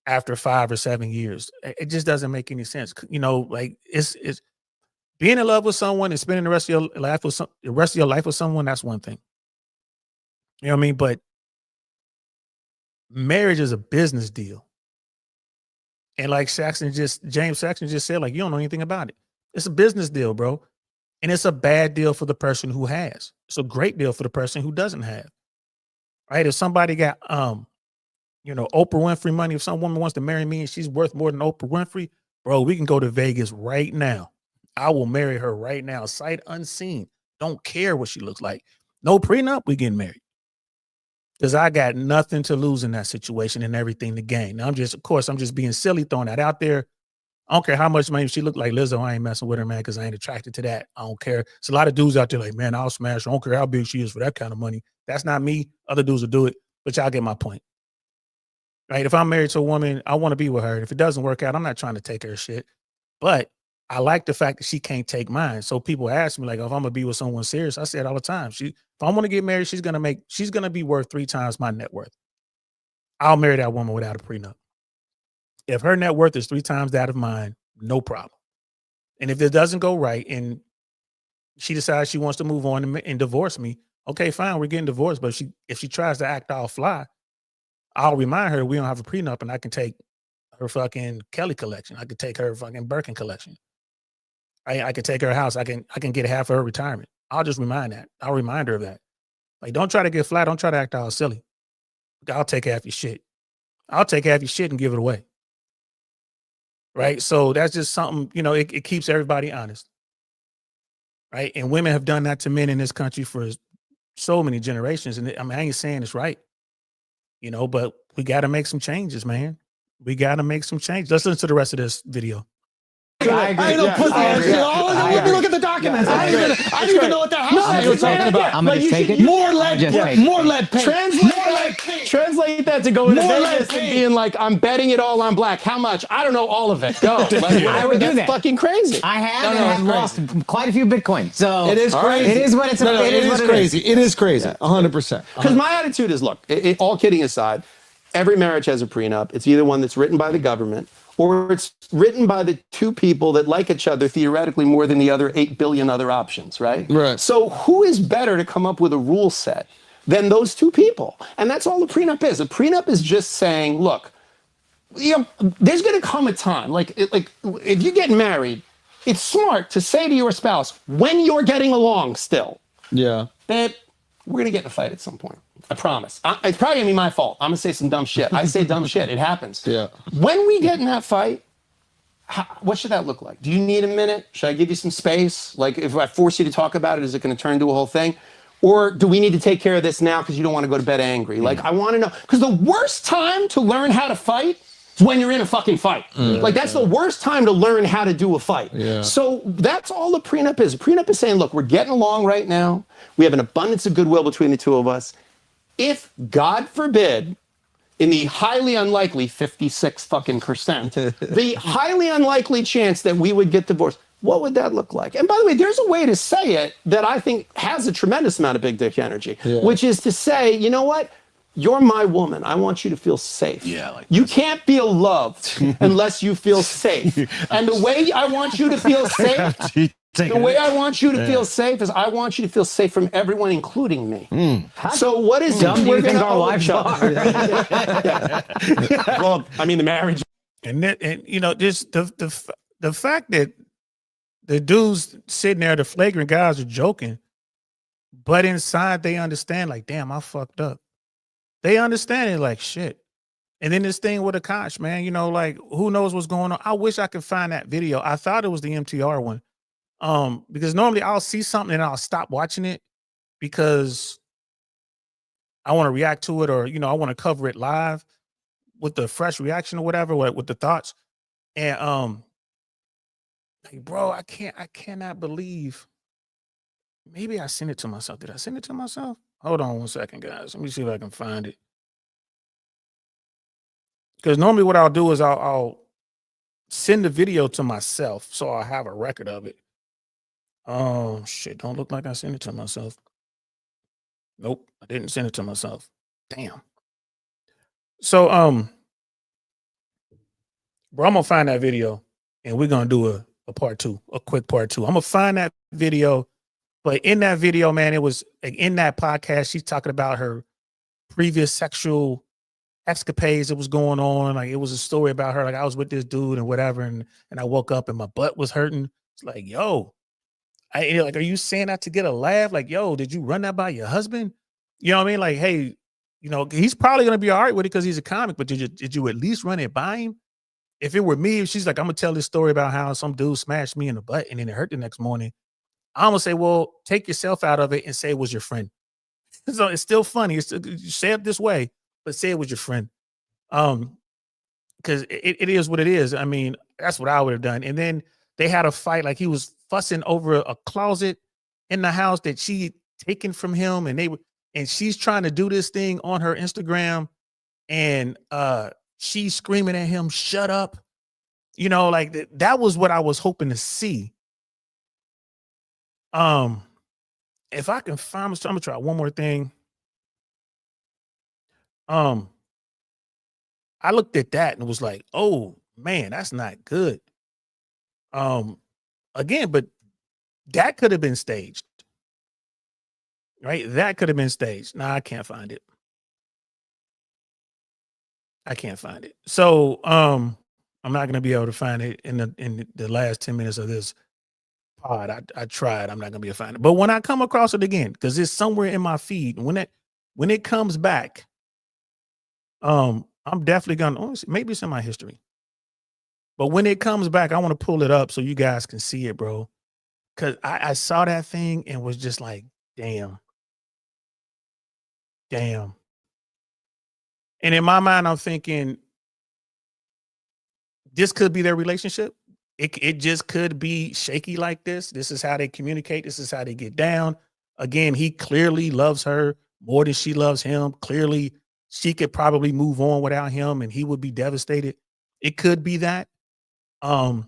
after 5 or 7 years. It just doesn't make any sense. You know, like it's being in love with someone and spending the rest of your life with someone. That's one thing. You know what I mean? But marriage is a business deal. And like James Sexton just said, like, you don't know anything about it. It's a business deal, bro. And it's a bad deal for the person who has. It's a great deal for the person who doesn't have. Right? If somebody got you know, Oprah Winfrey money, if some woman wants to marry me and she's worth more than Oprah Winfrey, bro, we can go to Vegas right now. I will marry her right now, sight unseen. Don't care what she looks like. No prenup, we getting married. Because I got nothing to lose in that situation and everything to gain. Now, I'm just being silly, throwing that out there. I don't care how much money she looked like Lizzo. I ain't messing with her, man, because I ain't attracted to that. I don't care. There's a lot of dudes out there like, man, I'll smash her. I don't care how big she is for that kind of money. That's not me. Other dudes will do it, but y'all get my point. Right? If I'm married to a woman, I want to be with her. If it doesn't work out, I'm not trying to take her shit. But I like the fact that she can't take mine. So people ask me, like, if I'm gonna be with someone serious, I say it all the time. If I want to get married, she's gonna be worth 3 times my net worth. I'll marry that woman without a prenup. If her net worth is 3 times that of mine, no problem. And if it doesn't go right and she decides she wants to move on and divorce me, okay, fine, we're getting divorced. But if she tries to act all fly, I'll remind her we don't have a prenup and I can take her fucking Kelly collection. I could take her fucking Birkin collection. I could take her house. I can get half of her retirement. I'll just remind her of that. Like, don't try to get flat. Don't try to act all silly. I'll take half your shit. I'll take half your shit and give it away. Right? So that's just something, you know, it keeps everybody honest. Right? And women have done that to men in this country for so many generations. And I ain't saying it's right, you know, but we got to make some changes, man. We got to make some changes. Let's listen to the rest of this video. I agree. I ain't no pussy ass shit. Let me look at the documents. I didn't even know what the house was talking about. I'm gonna just take it. More lead paint. Translate that to going to Vegas and being like, I'm betting it all on black. How much? I don't know all of it. Go. I would do that. Fucking crazy. I have and have lost quite a few Bitcoin. So it is crazy. It is what it's. It is crazy. It is crazy. 100%. Because my attitude is, look, all kidding aside, every marriage has a prenup. It's either one that's written by the government or it's written by the 2 people that like each other theoretically more than the other 8 billion other options, right? Right. So who is better to come up with a rule set than those 2 people? And that's all a prenup is. A prenup is just saying, look, you know, there's going to come a time, like if you're getting married, it's smart to say to your spouse, when you're getting along still, that we're going to get in a fight at some point. I promise. It's probably going to be my fault. I'm going to say some dumb shit. I say dumb shit. It happens. Yeah. When we get in that fight, what should that look like? Do you need a minute? Should I give you some space? Like, if I force you to talk about it, is it going to turn into a whole thing? Or do we need to take care of this now because you don't want to go to bed angry? Like, I want to know. Because the worst time to learn how to fight is when you're in a fucking fight. Like, that's the worst time to learn how to do a fight. Yeah. So that's all a prenup is. A prenup is saying, look, we're getting along right now. We have an abundance of goodwill between the 2 of us. If, God forbid, in the highly unlikely 56 fucking percent, the highly unlikely chance that we would get divorced, what would that look like? And by the way, there's a way to say it that I think has a tremendous amount of big dick energy, which is to say, you know what? You're my woman. I want you to feel safe. You can't feel loved unless you feel safe. And the way I want you to feel safe, the way I want you to feel safe is I want you to feel safe from everyone, including me. So what is dumb do you think our wives are? Well, I mean, the marriage. And you know, just the fact that the dudes sitting there, the flagrant guys are joking, but inside they understand, like, damn, I fucked up. They understand it, like, shit. And then this thing with Akaash, man, you know, like, who knows what's going on? I wish I could find that video. I thought it was the MTR one. Because normally I'll see something and I'll stop watching it because I want to react to it, or, you know, I want to cover it live with the fresh reaction or whatever, with the thoughts. And like, bro, I cannot believe. Maybe I sent it to myself. Did I send it to myself? Hold on 1 second, guys. Let me see if I can find it. Because normally what I'll do is I'll send the video to myself so I'll have a record of it. Oh shit, don't look like I sent it to myself. Nope, I didn't send it to myself. Damn. So Bro, I'm gonna find that video and we're gonna do a part two, a quick part two. I'm gonna find that video, but in that video, man, it was like, in that podcast, she's talking about her previous sexual escapades that was going on. Like it was a story about her, like I was with this dude and whatever, and I woke up and my butt was hurting. It's like, yo, like, are you saying that to get a laugh? Like, yo, did you run that by your husband? You know what I mean? Like, hey, you know, he's probably gonna be all right with it because he's a comic, but did you at least run it by him? If it were me, if she's like, I'm gonna tell this story about how some dude smashed me in the butt and then it hurt the next morning, I'm gonna say, well, take yourself out of it and say it was your friend. So it's still funny. It's you say it this way, but say it was your friend. Because it is what it is. I mean, that's what I would have done. And then they had a fight, like he was fussing over a closet in the house that she had taken from him, and she's trying to do this thing on her Instagram, and she's screaming at him, "Shut up!" You know, like that was what I was hoping to see. If I can find, I'm gonna try one more thing. I looked at that and was like, "Oh man, that's not good." Again, but that could have been staged, right? That could have been staged. Nah, I can't find it. I can't find it. So, I'm not gonna be able to find it in the last 10 minutes of this pod. I tried. I'm not gonna be able to find it. But when I come across it again, because it's somewhere in my feed, when it comes back, I'm definitely gonna maybe it's in my history. But when it comes back, I want to pull it up so you guys can see it, bro. Cause I saw that thing and was just like, damn. Damn. And in my mind, I'm thinking this could be their relationship. It just could be shaky like this. This is how they communicate. This is how they get down. Again, he clearly loves her more than she loves him. Clearly, she could probably move on without him and he would be devastated. It could be that. Or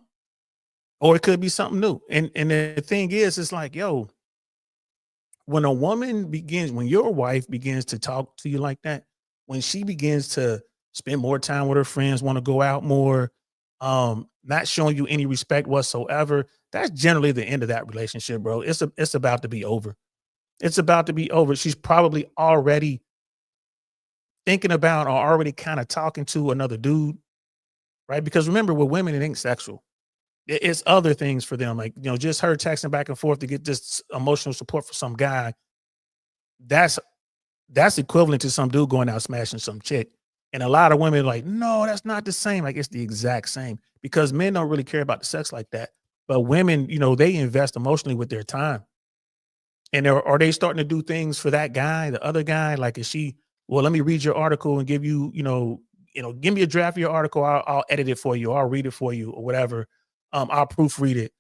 it could be something new. And the thing is, it's like, yo, when your wife begins to talk to you like that, when she begins to spend more time with her friends, want to go out more, not showing you any respect whatsoever, that's generally the end of that relationship, bro. It's about to be over. It's about to be over. She's probably already thinking about or already kind of talking to another dude, right? Because remember, with women, it ain't sexual. It's other things for them, like, you know, just her texting back and forth to get this emotional support for some guy. That's equivalent to some dude going out smashing some chick. And a lot of women are like, no, that's not the same. Like, it's the exact same, because men don't really care about the sex like that. But women, you know, they invest emotionally with their time. And are they starting to do things for that guy, the other guy? Like, is she, well, let me read your article and give you, give me a draft of your article. I'll edit it for you. I'll read it for you or whatever. I'll proofread it.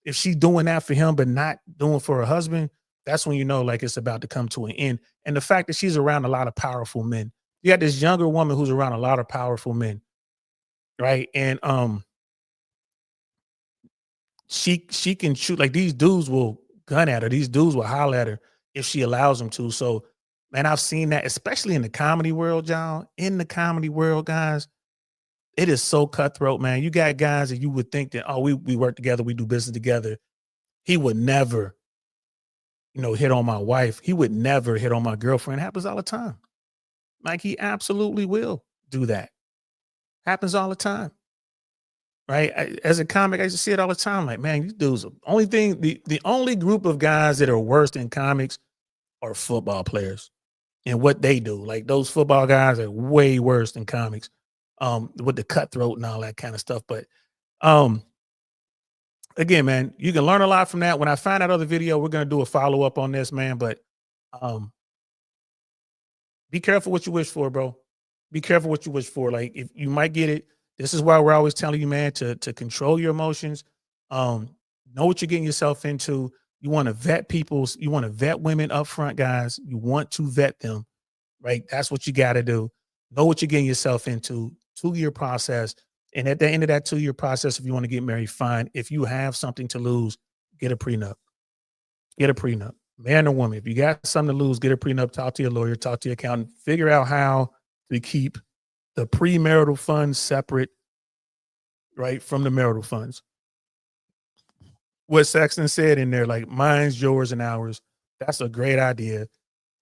If she's doing that for him, but not doing for her husband, that's when you know, like, it's about to come to an end. And the fact that she's around a lot of powerful men. You got this younger woman who's around a lot of powerful men, right? And she can shoot, like, these dudes will gun at her. These dudes will holler at her if she allows them to. So, man, I've seen that, especially in the comedy world, y'all. In the comedy world, guys, it is so cutthroat, man. You got guys that you would think that, oh, we work together, we do business together. He would never, hit on my wife. He would never hit on my girlfriend. It happens all the time. Like, he absolutely will do that. Happens all the time. Right? As a comic, I used to see it all the time. Like, man, these dudes, the only group of guys that are worse than comics are football players and what they do. Like, those football guys are way worse than comics, with the cutthroat and all that kind of stuff. But again, man, you can learn a lot from that. When I find that other video, we're going to do a follow-up on this, man. But be careful what you wish for, bro. Be careful what you wish for. Like, if you might get it, this is why we're always telling you, man, to control your emotions. Know what you're getting yourself into. You want to vet you want to vet women up front, guys. You want to vet them, right? That's what you got to do. Know what you're getting yourself into. 2-year process. And at the end of that 2-year process, if you want to get married, fine. If you have something to lose, get a prenup. Get a prenup. Man or woman, if you got something to lose, get a prenup. Talk to your lawyer, talk to your accountant, figure out how to keep the premarital funds separate right, from the marital funds. What Sexton said in there, like mine's yours and ours. That's a great idea.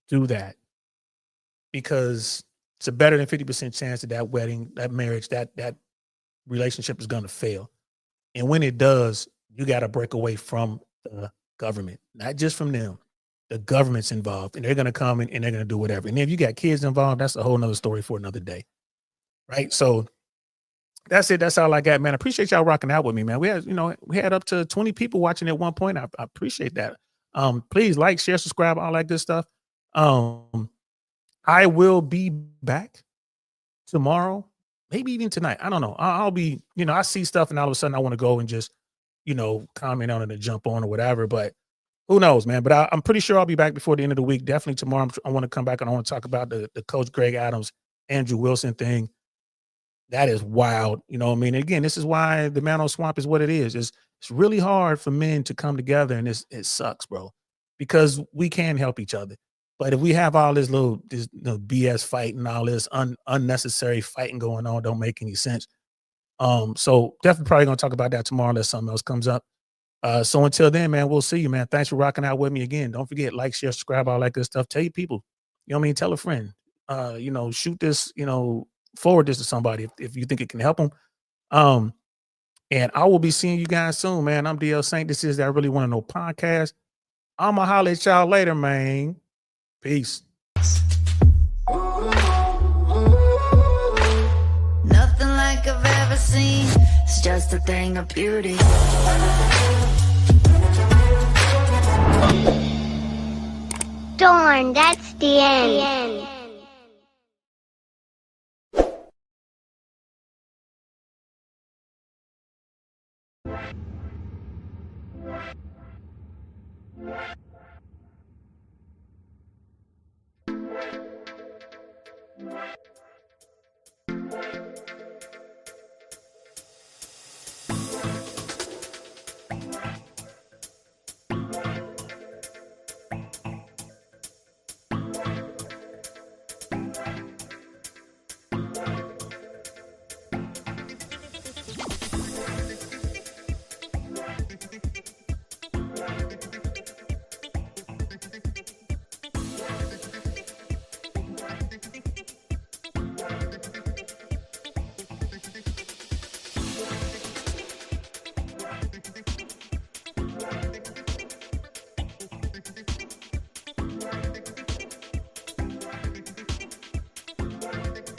Do that because it's a better than 50% chance that that wedding, that marriage, that relationship is going to fail. And when it does, you got to break away from the government, not just from them. The government's involved, and they're going to come in and they're going to do whatever. And if you got kids involved, that's a whole nother story for another day, right? So that's it. That's all I got, man. I appreciate y'all rocking out with me, man. We had up to 20 people watching at one point. I appreciate that. Please like, share, subscribe, all that good stuff. I will be back tomorrow, maybe even tonight. I don't know. I'll be, I see stuff and all of a sudden I want to go and just, comment on it and jump on or whatever. But who knows, man? But I'm pretty sure I'll be back before the end of the week. Definitely tomorrow. I want to come back and I want to talk about the Coach Greg Adams, Andrew Wilson thing. That is wild. You know what I mean? Again, this is why the Man on Swamp is what it is. It's really hard for men to come together, and it sucks, bro, because we can help each other. But if we have all this BS fight and all this unnecessary fighting going on, don't make any sense. So definitely probably gonna talk about that tomorrow unless something else comes up. So until then, man, we'll see you, man. Thanks for rocking out with me again. Don't forget, like, share, subscribe, all that good stuff. Tell your people. You know what I mean? Tell a friend. Shoot this, forward this to somebody if you think it can help them. And I will be seeing you guys soon, man. I'm DL Saint. This is that I Really Want to Know podcast. I'ma holler at y'all later, man. Peace. Nothing like I've ever seen. It's just a thing of beauty. Darn, that's the end.